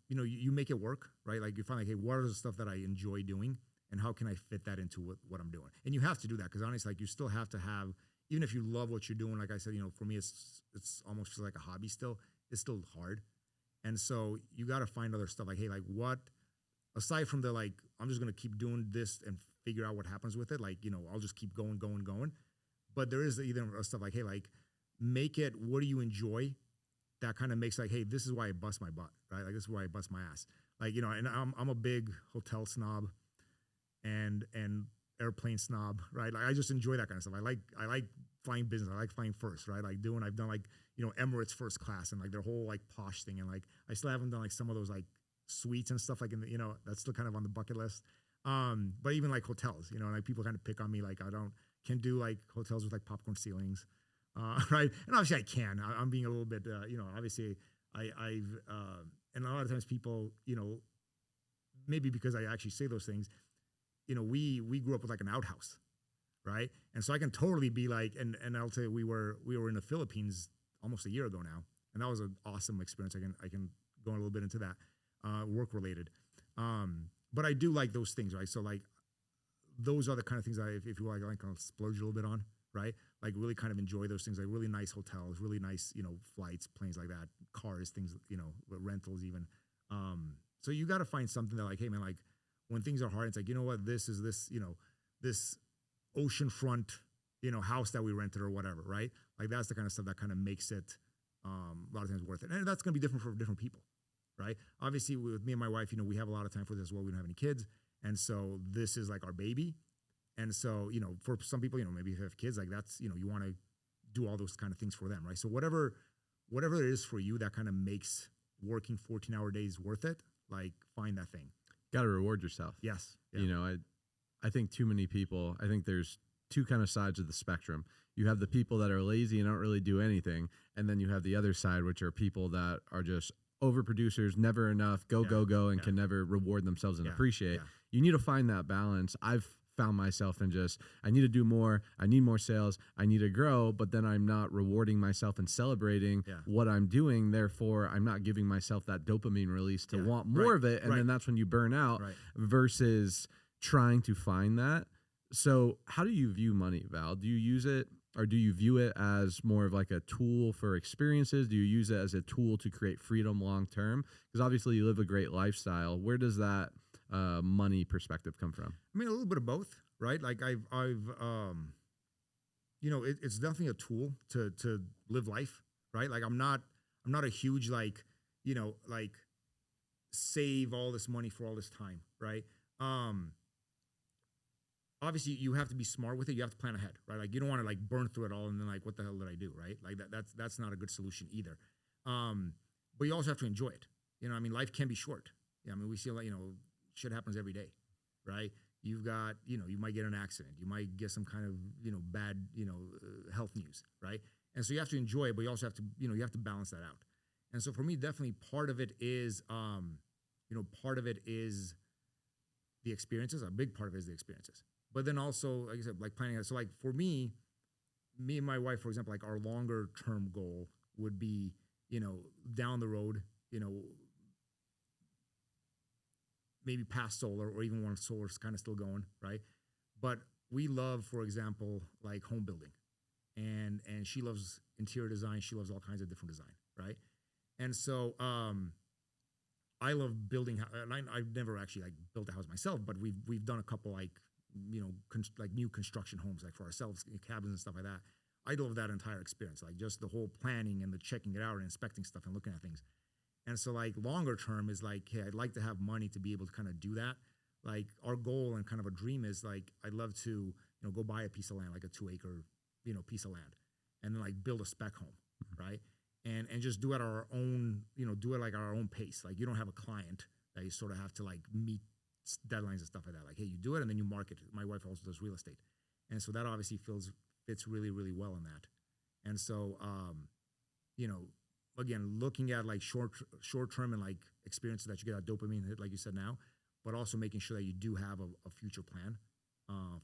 you know, you make it work, right? Like you find like, hey, what are the stuff that I enjoy doing and how can I fit that into what I'm doing? And you have to do that because honestly, like you still have to have, even if you love what you're doing, like I said, you know, for me, it's almost like a hobby still. It's still hard. And so you got to find other stuff like, hey, like what, aside from the, like, I'm just going to keep doing this and figure out what happens with it. Like, you know, I'll just keep going. But there is either stuff like, hey, like make it, what do you enjoy? That kind of makes like, hey, this is why I bust my butt, right? Like this is why I bust my ass. Like, you know, and I'm a big hotel snob and airplane snob, right? Like I just enjoy that kind of stuff. I like flying business. I like flying first, right? Like I've done like, you know, Emirates first class and like their whole like posh thing. And like, I still haven't done like some of those like suites and stuff like in the, you know, that's still kind of on the bucket list. But even like hotels, you know, like people kind of pick on me. Like can do like hotels with like popcorn ceilings. Right. And obviously I can, I'm being a little bit, you know, obviously I've, and a lot of times people, you know, maybe because I actually say those things, you know, we grew up with like an outhouse. Right. And so I can totally be like, and I'll tell you, we were in the Philippines almost a year ago now. And that was an awesome experience. I can go a little bit into that, work related. But I do like those things, right? So like, those are the kind of things if you like I'll splurge a little bit on, right? Like really kind of enjoy those things, like really nice hotels, really nice, you know, flights, planes like that, cars, things, you know, rentals even. So you got to find something that like, hey man, like when things are hard, it's like, you know what, this, you know, this oceanfront, you know, house that we rented or whatever, right? Like that's the kind of stuff that kind of makes it a lot of times worth it. And that's going to be different for different people, right? Obviously with me and my wife, you know, we have a lot of time for this as well. We don't have any kids. And so this is like our baby. And so, you know, for some people, you know, maybe if you have kids, like that's, you know, you want to do all those kind of things for them, right? So whatever it is for you that kind of makes working 14-hour days worth it, like find that thing. Got to reward yourself. Yes. Yeah. You know, I think too many people, I think there's two kind of sides of the spectrum. You have the people that are lazy and don't really do anything. And then you have the other side, which are people that are just overproducers, never enough, go, and can never reward themselves and appreciate. You need to find that balance. I've found myself in just, I need to do more. I need more sales. I need to grow, but then I'm not rewarding myself and celebrating what I'm doing. Therefore, I'm not giving myself that dopamine release to want more of it. And then that's when you burn out versus trying to find that. So how do you view money, Val? Do you use it, or do you view it as more of like a tool for experiences? Do you use it as a tool to create freedom long term? Because obviously you live a great lifestyle. Where does that money perspective come from? I mean, a little bit of both, right? Like it's definitely a tool to live life, right? Like I'm not a huge like save all this money for all this time, right? Obviously you have to be smart with it. You have to plan ahead, right? Like you don't want to like burn through it all and then like, what the hell did I do, right? Like that's not a good solution either. But you also have to enjoy it. I mean, life can be short. I mean, we see like, shit happens every day, right? You've got, you might get an accident. You might get some kind of, bad, health news, right? And so you have to enjoy it, but you also have to, you have to balance that out. And so for me, definitely part of it is the experiences. A big part of it is the experiences. But then also, like I said, like planning. So like for me and my wife, for example, like our longer term goal would be, down the road, maybe past solar or even when solar's kind of still going, right? But we love, for example, like home building. And she loves interior design. She loves all kinds of different design, right? And so I love building. I've never actually like built a house myself, but we've done a couple like like new construction homes, like for ourselves, cabins and stuff like that. I love that entire experience, like just the whole planning and the checking it out and inspecting stuff and looking at things. And so like longer term is like, hey, I'd like to have money to be able to kind of do that. Like our goal and kind of a dream is like, I'd love to, go buy a piece of land, like a 2-acre, piece of land, and then like build a spec home, right? And just do it our own, do it like our own pace. Like you don't have a client that you sort of have to like meet deadlines and stuff like that. Like, hey, you do it and then you market it. My wife also does real estate. And so that obviously fits really, really well in that. And so, again, looking at like short term and like experiences that you get that dopamine hit, like you said now, but also making sure that you do have a future plan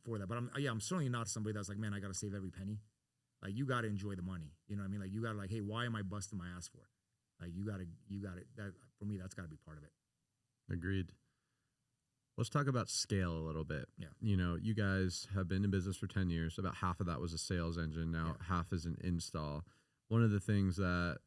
for that. But I'm certainly not somebody that's like, man, I got to save every penny. Like you got to enjoy the money. You know what I mean? Like you got to like, hey, why am I busting my ass for? Like you got to, that for me, that's got to be part of it. Agreed. Let's talk about scale a little bit. Yeah. You guys have been in business for 10 years. About half of that was a sales engine. Now half is an install. One of the things that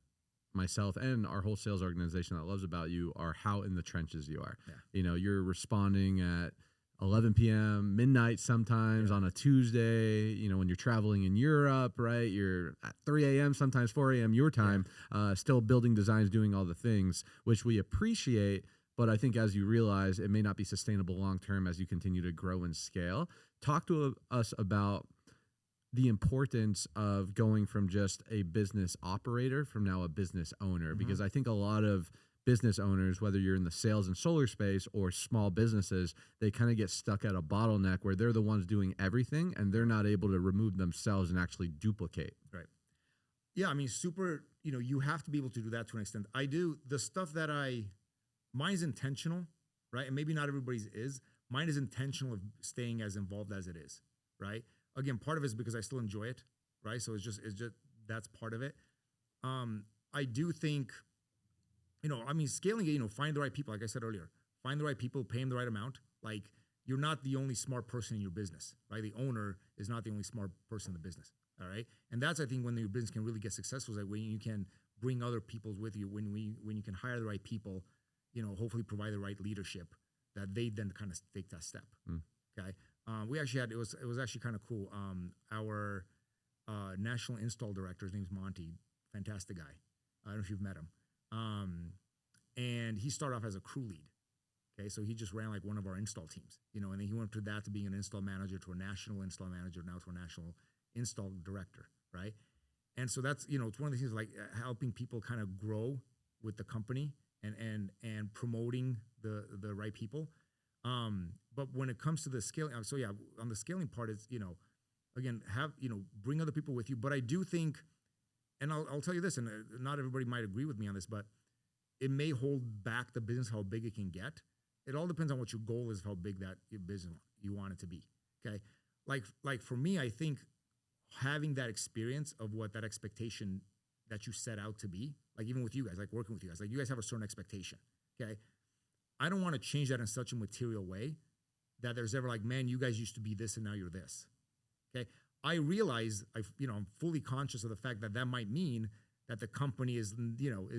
myself and our whole sales organization that loves about you are how in the trenches you are. Yeah. You're responding at 11 p.m., midnight sometimes on a Tuesday, when you're traveling in Europe, right? You're at 3 a.m., sometimes 4 a.m. your time, still building designs, doing all the things, which we appreciate. But I think as you realize, it may not be sustainable long-term as you continue to grow and scale. Talk to us about the importance of going from just a business operator from now a business owner, because I think a lot of business owners, whether you're in the sales and solar space or small businesses, they kind of get stuck at a bottleneck where they're the ones doing everything and they're not able to remove themselves and actually duplicate. Right. Yeah, I mean, you have to be able to do that to an extent. I do the stuff that mine's intentional, right? And maybe not everybody's is. Mine is intentional of staying as involved as it is, right? Again, part of it is because I still enjoy it, right? So it's just that's part of it. I do think, scaling it, find the right people. Like I said earlier, find the right people, pay them the right amount. Like you're not the only smart person in your business, right? The owner is not the only smart person in the business, all right? And that's, I think, when your business can really get successful, is like when you can bring other people with you, when you can hire the right people, hopefully provide the right leadership that they then kind of take that step. Okay. We actually had, it was actually kind of cool. Our national install director, his name's Monty, fantastic guy. I don't know if you've met him. And he started off as a crew lead. Okay. So he just ran like one of our install teams, and then he went to that to being an install manager, to a national install manager, now to a national install director. Right. And so that's, it's one of the things like helping people kind of grow with the company and promoting the right people. But when it comes to the scaling, on the scaling part, it's, again, bring other people with you. But I do think, and I'll tell you this, and not everybody might agree with me on this, but it may hold back the business, how big it can get. It all depends on what your goal is, how big that your business you want it to be. Okay. Like for me, I think having that experience of what that expectation that you set out to be, like even with you guys, like working with you guys, like you guys have a certain expectation. Okay. I don't want to change that in such a material way that there's ever like, man, you guys used to be this and now you're this. Okay. I realize I'm fully conscious of the fact that that might mean that the company is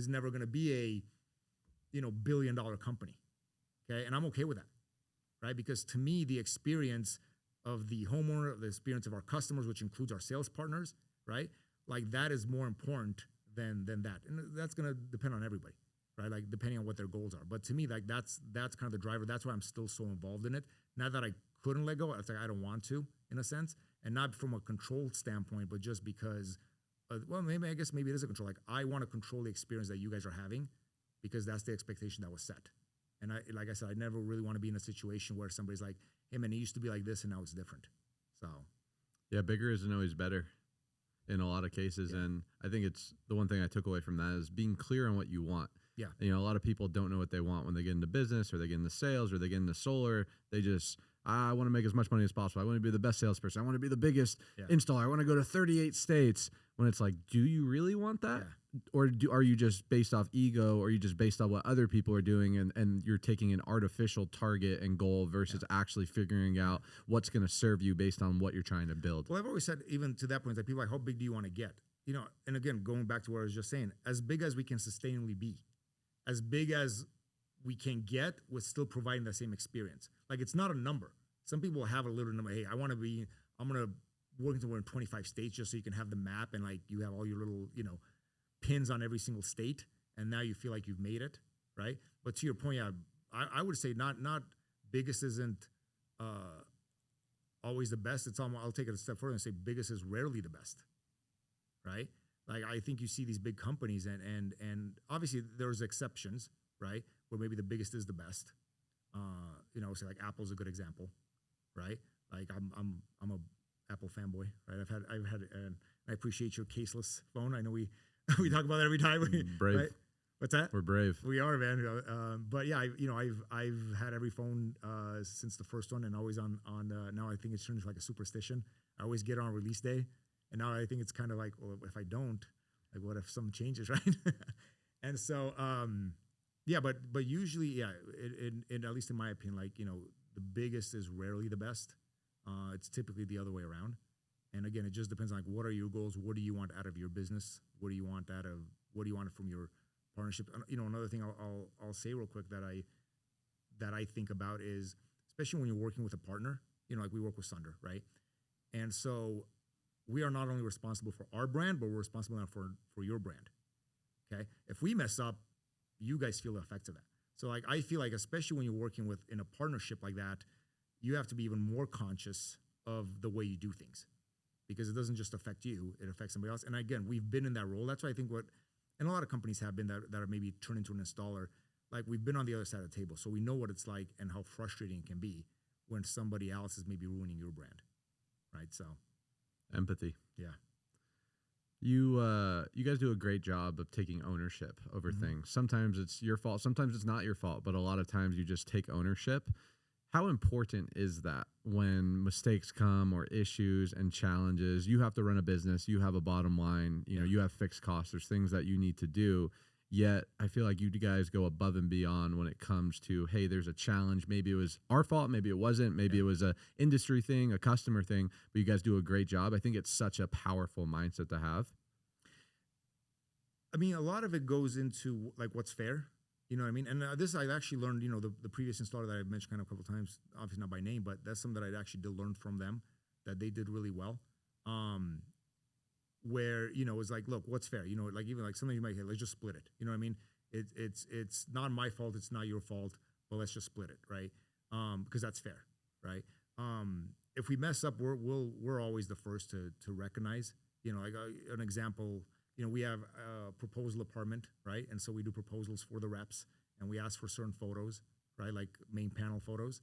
never going to be a, $1 billion company. Okay. And I'm okay with that. Right. Because to me, the experience of the homeowner, the experience of our customers, which includes our sales partners, right? Like that is more important than that. And that's going to depend on everybody, right? Like depending on what their goals are. But to me, like that's kind of the driver. That's why I'm still so involved in it. Not that I couldn't let go. It's like I don't want to, in a sense, and not from a control standpoint, but just because, maybe it is a control. Like I want to control the experience that you guys are having because that's the expectation that was set. And like I said, I never really want to be in a situation where somebody's like, hey man, it used to be like this and now it's different. So. Yeah, bigger isn't always better in a lot of cases. Yeah. And I think it's the one thing I took away from that is being clear on what you want. Yeah. And, a lot of people don't know what they want when they get into business or they get into sales or they get into solar. They just, I want to make as much money as possible. I want to be the best salesperson. I want to be the biggest installer. I want to go to 38 states. When it's like, do you really want that? Yeah. Or are you just based off ego, or are you just based on what other people are doing and you're taking an artificial target and goal versus actually figuring out what's going to serve you based on what you're trying to build? Well, I've always said, even to that point, that people are like, how big do you want to get? And again, going back to what I was just saying, as big as we can sustainably be, as big as we can get with still providing the same experience. Like it's not a number. Some people have a little number. Hey, I'm going to work in 25 states just so you can have the map and like you have all your little, pins on every single state, and now you feel like you've made it, right? But to your point, I would say not biggest isn't always the best. It's almost, I'll take it a step further and say biggest is rarely the best, right? Like I think you see these big companies and obviously there's exceptions, right? Where maybe the biggest is the best. Say like Apple's a good example, right? Like I'm a Apple fanboy, right? I've had and I appreciate your caseless phone. I know we talk about that every time. Brave. Right? What's that? We're brave. We are, man. But yeah, I've had every phone since the first one, and always on. Now I think it's turned into like a superstition. I always get it on release day, and now I think it's kind of like, well, if I don't, like, what if something changes, right? And so, but usually, at least in my opinion, like the biggest is rarely the best. It's typically the other way around. And again, it just depends on like what are your goals? What do you want out of your business? What do you want from your partnership? Another thing I'll say real quick that I think about is, especially when you're working with a partner, like we work with Sunder, right? And so we are not only responsible for our brand, but we're responsible now for your brand. Okay. If we mess up, you guys feel the effects of that. So like I feel like, especially when you're working in a partnership like that, you have to be even more conscious of the way you do things. Because it doesn't just affect you, it affects somebody else. And again, we've been in that role. That's why I think and a lot of companies have been that are maybe turned into an installer. Like we've been on the other side of the table. So we know what it's like and how frustrating it can be when somebody else is maybe ruining your brand. Right. So empathy. Yeah. You guys do a great job of taking ownership over things. Sometimes it's your fault. Sometimes it's not your fault, but a lot of times you just take ownership. How important is that when mistakes come or issues and challenges? You have to run a business. You have a bottom line. You have fixed costs. There's things that you need to do. Yet I feel like you guys go above and beyond when it comes to, hey, there's a challenge. Maybe it was our fault. Maybe it wasn't. Maybe it was a industry thing, a customer thing. But you guys do a great job. I think it's such a powerful mindset to have. I mean, a lot of it goes into like what's fair. You know what I mean? And this I've actually learned, the previous installer that I've mentioned kind of a couple of times, obviously not by name, but that's something that I actually did learn from them, that they did really well. Where, it's like, look, what's fair? Like even like something you might say, let's just split it. You know what I mean? It's not my fault. It's not your fault, but let's just split it. Right. Because that's fair. Right. If we mess up, we're always the first to recognize, like an example, we have a proposal department, right? And so we do proposals for the reps, and we ask for certain photos, right? Like main panel photos.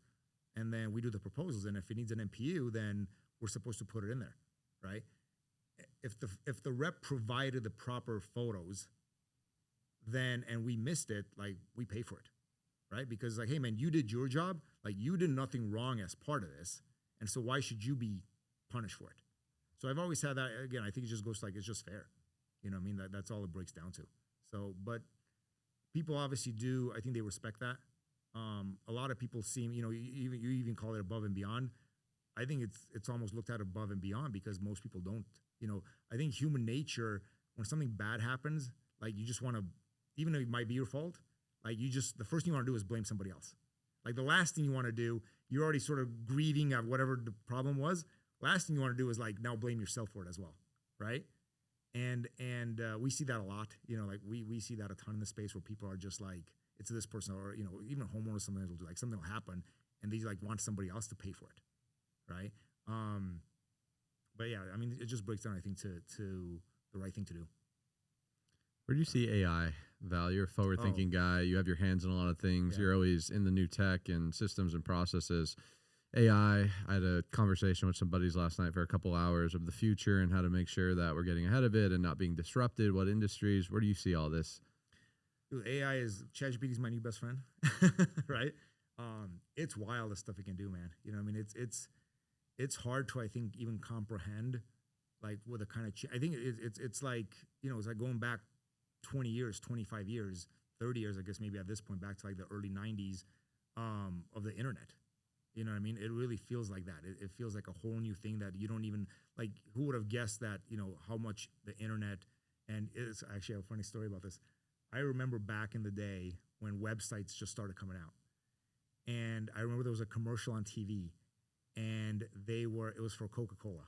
And then we do the proposals. And if it needs an MPU, then we're supposed to put it in there, right? If the rep provided the proper photos, and we missed it, like we pay for it, right? Because like, hey man, you did your job. Like you did nothing wrong as part of this. And so why should you be punished for it? So I've always had that. Again, I think it just goes like, it's just fair. You know what I mean? That's all it breaks down to. So, but people obviously do, I think they respect that. A lot of people seem, you even call it above and beyond. I think it's almost looked at above and beyond because most people don't. I think human nature, when something bad happens, like you just want to, even though it might be your fault, like the first thing you want to do is blame somebody else. Like the last thing you want to do, you're already sort of grieving at whatever the problem was. Last thing you want to do is like now blame yourself for it as well, right? And we see that a lot. Like we see that a ton in the space where people are just like, it's this person, or even homeowners sometimes will do, like something will happen and they like want somebody else to pay for it, right? But yeah, I mean, it just breaks down, I think, to the right thing to do. Where do you see AI, Val? You're a forward-thinking guy. You have your hands in a lot of things. Yeah. You're always in the new tech and systems and processes. AI, I had a conversation with some buddies last night for a couple hours of the future and how to make sure that we're getting ahead of it and not being disrupted. What industries? Where do you see all this? Dude, ChatGPT is my new best friend, right? It's wild the stuff it can do, man. I mean, it's hard to, I think, even comprehend, like with a kind of, I think it's like, it's like going back 20 years, 25 years, 30 years, I guess maybe at this point, back to like the early 90s of the internet. You know what I mean? It really feels like that. It feels like a whole new thing that you don't even, like, who would have guessed that, how much the internet, and it's actually a funny story about this. I remember back in the day when websites just started coming out. And I remember there was a commercial on TV and it was for Coca-Cola.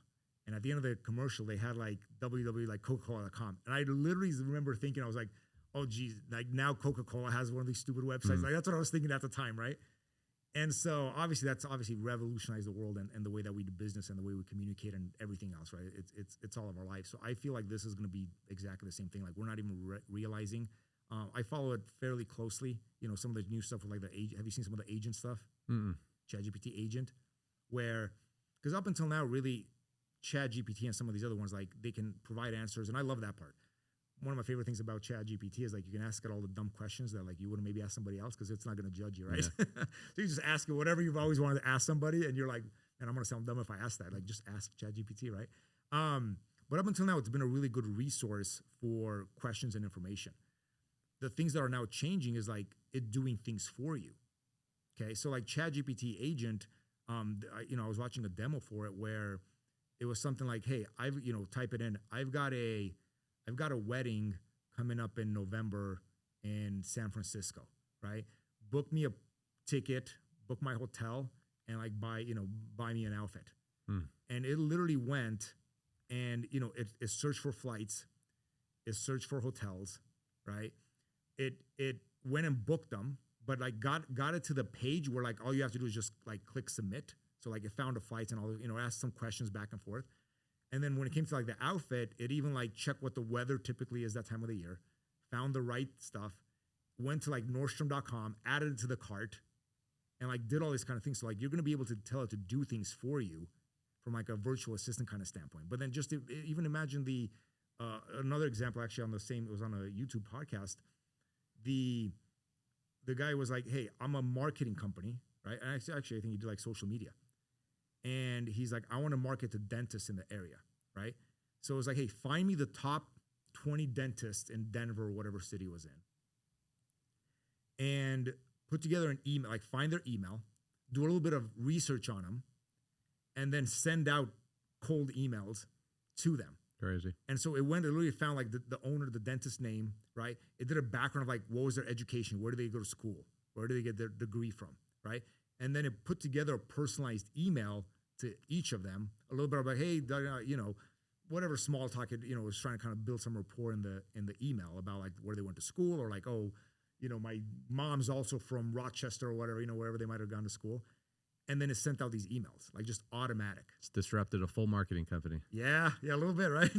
And at the end of the commercial, they had like www.coca-cola.com. And I literally remember thinking, I was like, oh geez, like now Coca-Cola has one of these stupid websites. Like that's what I was thinking at the time, right? And so that's obviously revolutionized the world and the way that we do business and the way we communicate and everything else, right? It's all of our life. So I feel like this is going to be exactly the same thing. Like we're not even realizing. I follow it fairly closely. Some of the new stuff with like have you seen some of the agent stuff? ChatGPT agent, because up until now, really, ChatGPT and some of these other ones, like they can provide answers, and I love that part. One of my favorite things about ChatGPT is like you can ask it all the dumb questions that like you wouldn't maybe ask somebody else because it's not going to judge you, right? Yeah. So you just ask it whatever you've always wanted to ask somebody, and you're like, man, I'm going to sound dumb if I ask that. Like just ask ChatGPT, right? But up until now, it's been a really good resource for questions and information. The things that are now changing is like it doing things for you. Okay, so like ChatGPT agent, I was watching a demo for it where it was something like, hey, type it in. I've got a wedding coming up in November in San Francisco, right? Book me a ticket, book my hotel, and like buy me an outfit. And it literally went and it searched for flights, it searched for hotels, right? It went and booked them, but like got it to the page where like all you have to do is just like click submit. So like it found the flights and all, asked some questions back and forth. And then when it came to like the outfit, it even like checked what the weather typically is that time of the year, found the right stuff, went to like Nordstrom.com, added it to the cart, and like did all these kind of things. So like you're going to be able to tell it to do things for you from like a virtual assistant kind of standpoint. But then just even imagine another example actually it was on a YouTube podcast. The guy was like, hey, I'm a marketing company, right? And actually I think he did like social media. And he's like, I want to market to dentists in the area, right? So it was like, hey, find me the top 20 dentists in Denver or whatever city it was in. And put together an email, like find their email, do a little bit of research on them, and then send out cold emails to them. Crazy. And so it literally found like the owner, the dentist name, right? It did a background of like, what was their education? Where did they go to school? Where did they get their degree from, right? And then it put together a personalized email to each of them, a little bit about, hey, whatever small talk it, was trying to kind of build some rapport in the email about like where they went to school or like, oh, my mom's also from Rochester or whatever, wherever they might have gone to school. And then it sent out these emails, like just automatic. It's disrupted a full marketing company. Yeah, a little bit, right?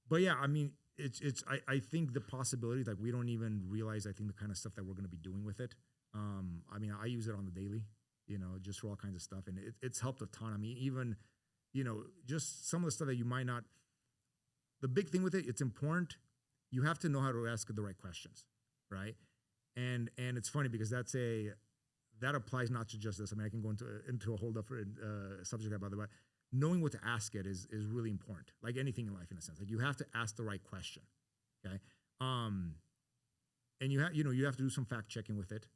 But yeah, I mean, I think the possibilities, like we don't even realize, I think the kind of stuff that we're going to be doing with it. I mean, I use it on the daily, just for all kinds of stuff. And it's helped a ton. I mean, even, just some of the stuff that you might not, the big thing with it, it's important. You have to know how to ask the right questions, right? And it's funny because that's that applies not to just this. I mean, I can go into a whole different subject about that, but knowing what to ask it is really important. Like anything in life, in a sense, like you have to ask the right question. Okay. And you have to do some fact checking with it.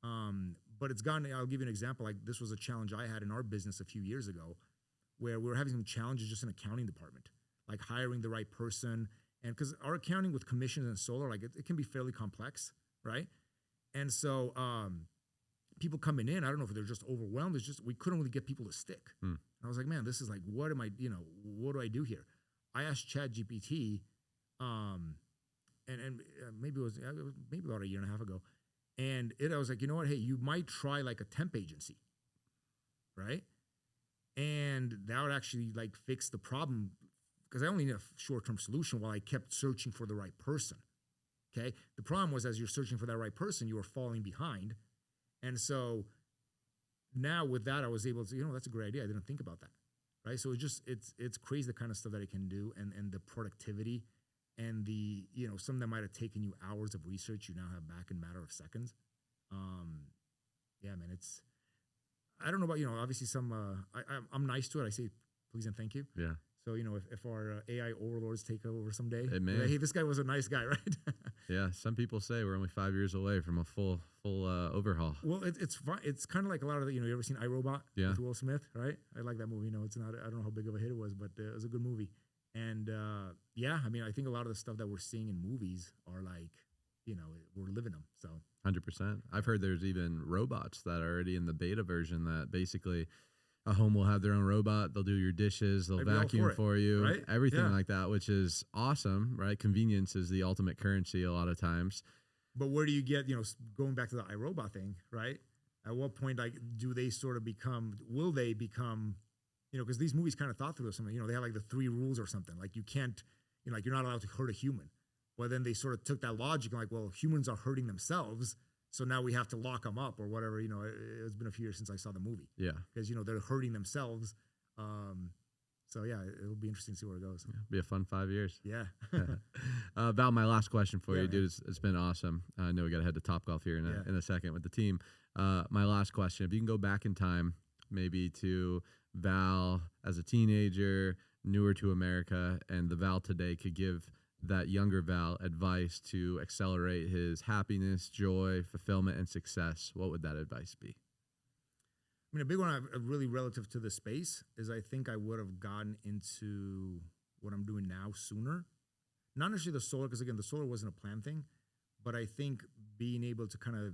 But I'll give you an example. Like this was a challenge I had in our business a few years ago where we were having some challenges just in accounting department, like hiring the right person. And because our accounting with commissions and solar, like it can be fairly complex, right? And so people coming in, I don't know if they're just overwhelmed. It's just we couldn't really get people to stick. And I was like, man, this is like, what do I do here? I asked ChatGPT, and maybe it was about a year and a half ago, and I was like, you know what? Hey, you might try like a temp agency, right? And that would actually like fix the problem because I only need a short-term solution while I kept searching for the right person. Okay. The problem was as you're searching for that right person, you were falling behind. And so now with that, I was able to, that's a great idea. I didn't think about that. Right. So it's crazy the kind of stuff that it can do and the productivity and the, something that might have taken you hours of research, you now have back in a matter of seconds. Yeah, man, I don't know about, obviously I'm nice to it. I say please and thank you. Yeah. So, if our AI overlords take over someday, it may. Hey, this guy was a nice guy, right? Yeah. Some people say we're only 5 years away from a full overhaul. Well, it's fun. It's kind of like a lot of the, you ever seen iRobot with Will Smith, right? I like that movie. It's not, I don't know how big of a hit it was, but it was a good movie. And yeah, I mean, I think a lot of the stuff that we're seeing in movies are like, we're living them. So 100%. I've heard there's even robots that are already in the beta version that basically a home will have their own robot. They'll do your dishes. They'll vacuum for you, right? Everything like that, which is awesome, right? Convenience is the ultimate currency a lot of times. But where do you get, going back to the iRobot thing, right? At what point, like, will they become, because these movies kind of thought through something, they have like the 3 rules or something. Like you can't, like you're not allowed to hurt a human. Well, then they sort of took that logic and like, well, humans are hurting themselves. So now we have to lock them up or whatever, it's been a few years since I saw the movie. Yeah. Because, they're hurting themselves. So yeah, it'll be interesting to see where it goes. Yeah, be a fun 5 years. Yeah. Val, my last question for you, dude. It's been awesome. I know we got to head to Topgolf here in a second with the team. My last question, if you can go back in time, maybe to Val as a teenager, newer to America, and the Val today could give that younger Val advice to accelerate his happiness, joy, fulfillment, and success, what would that advice be? I mean, a big one really relative to the space is I think I would have gotten into what I'm doing now sooner. Not necessarily the solar, because again, the solar wasn't a planned thing, but I think being able to kind of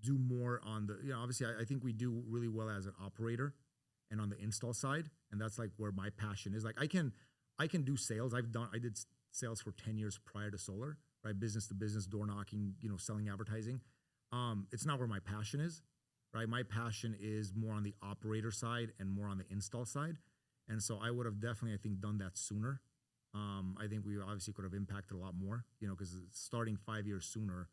do more on the, obviously I think we do really well as an operator and on the install side. And that's like where my passion is. Like I can do sales. I did sales for 10 years prior to solar, right? Business to business, door knocking, selling advertising. It's not where my passion is, right? My passion is more on the operator side and more on the install side. And so I would have definitely, I think, done that sooner. I think we obviously could have impacted a lot more, because starting 5 years sooner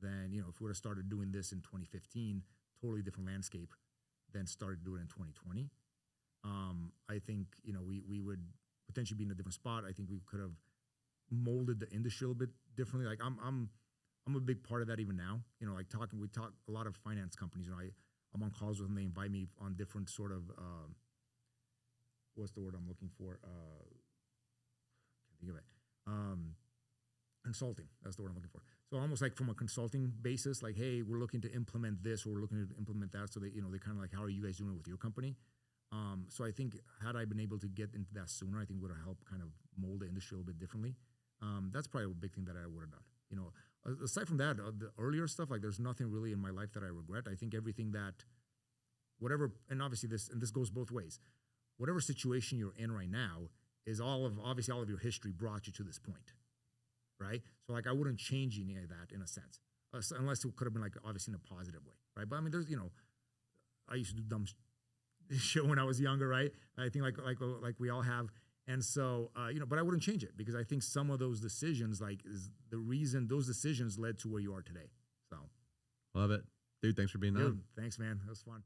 than, if we would have started doing this in 2015, totally different landscape than started doing it in 2020. I think, we would potentially be in a different spot. I think we could have molded the industry a little bit differently. Like I'm a big part of that even now. Like we talk a lot of finance companies. I'm on calls with them. They invite me on different sort of what's the word I'm looking for? Can't think of it. Consulting. That's the word I'm looking for. So almost like from a consulting basis, like, hey, we're looking to implement this or we're looking to implement that. So they kind of like, how are you guys doing it with your company? So I think had I been able to get into that sooner, I think would have helped kind of mold the industry a little bit differently. That's probably a big thing that I would have done. Aside from that, the earlier stuff, like there's nothing really in my life that I regret. I think everything that, whatever, and obviously this goes both ways. Whatever situation you're in right now is obviously all of your history brought you to this point, right? So like I wouldn't change any of that in a sense, unless it could have been like obviously in a positive way, right? But I mean, there's I used to do dumb shit when I was younger, right? I think like we all have. And so, but I wouldn't change it because I think some of those decisions, like, is the reason those decisions led to where you are today. So, love it. Dude, thanks for being on. Thanks, man. That was fun.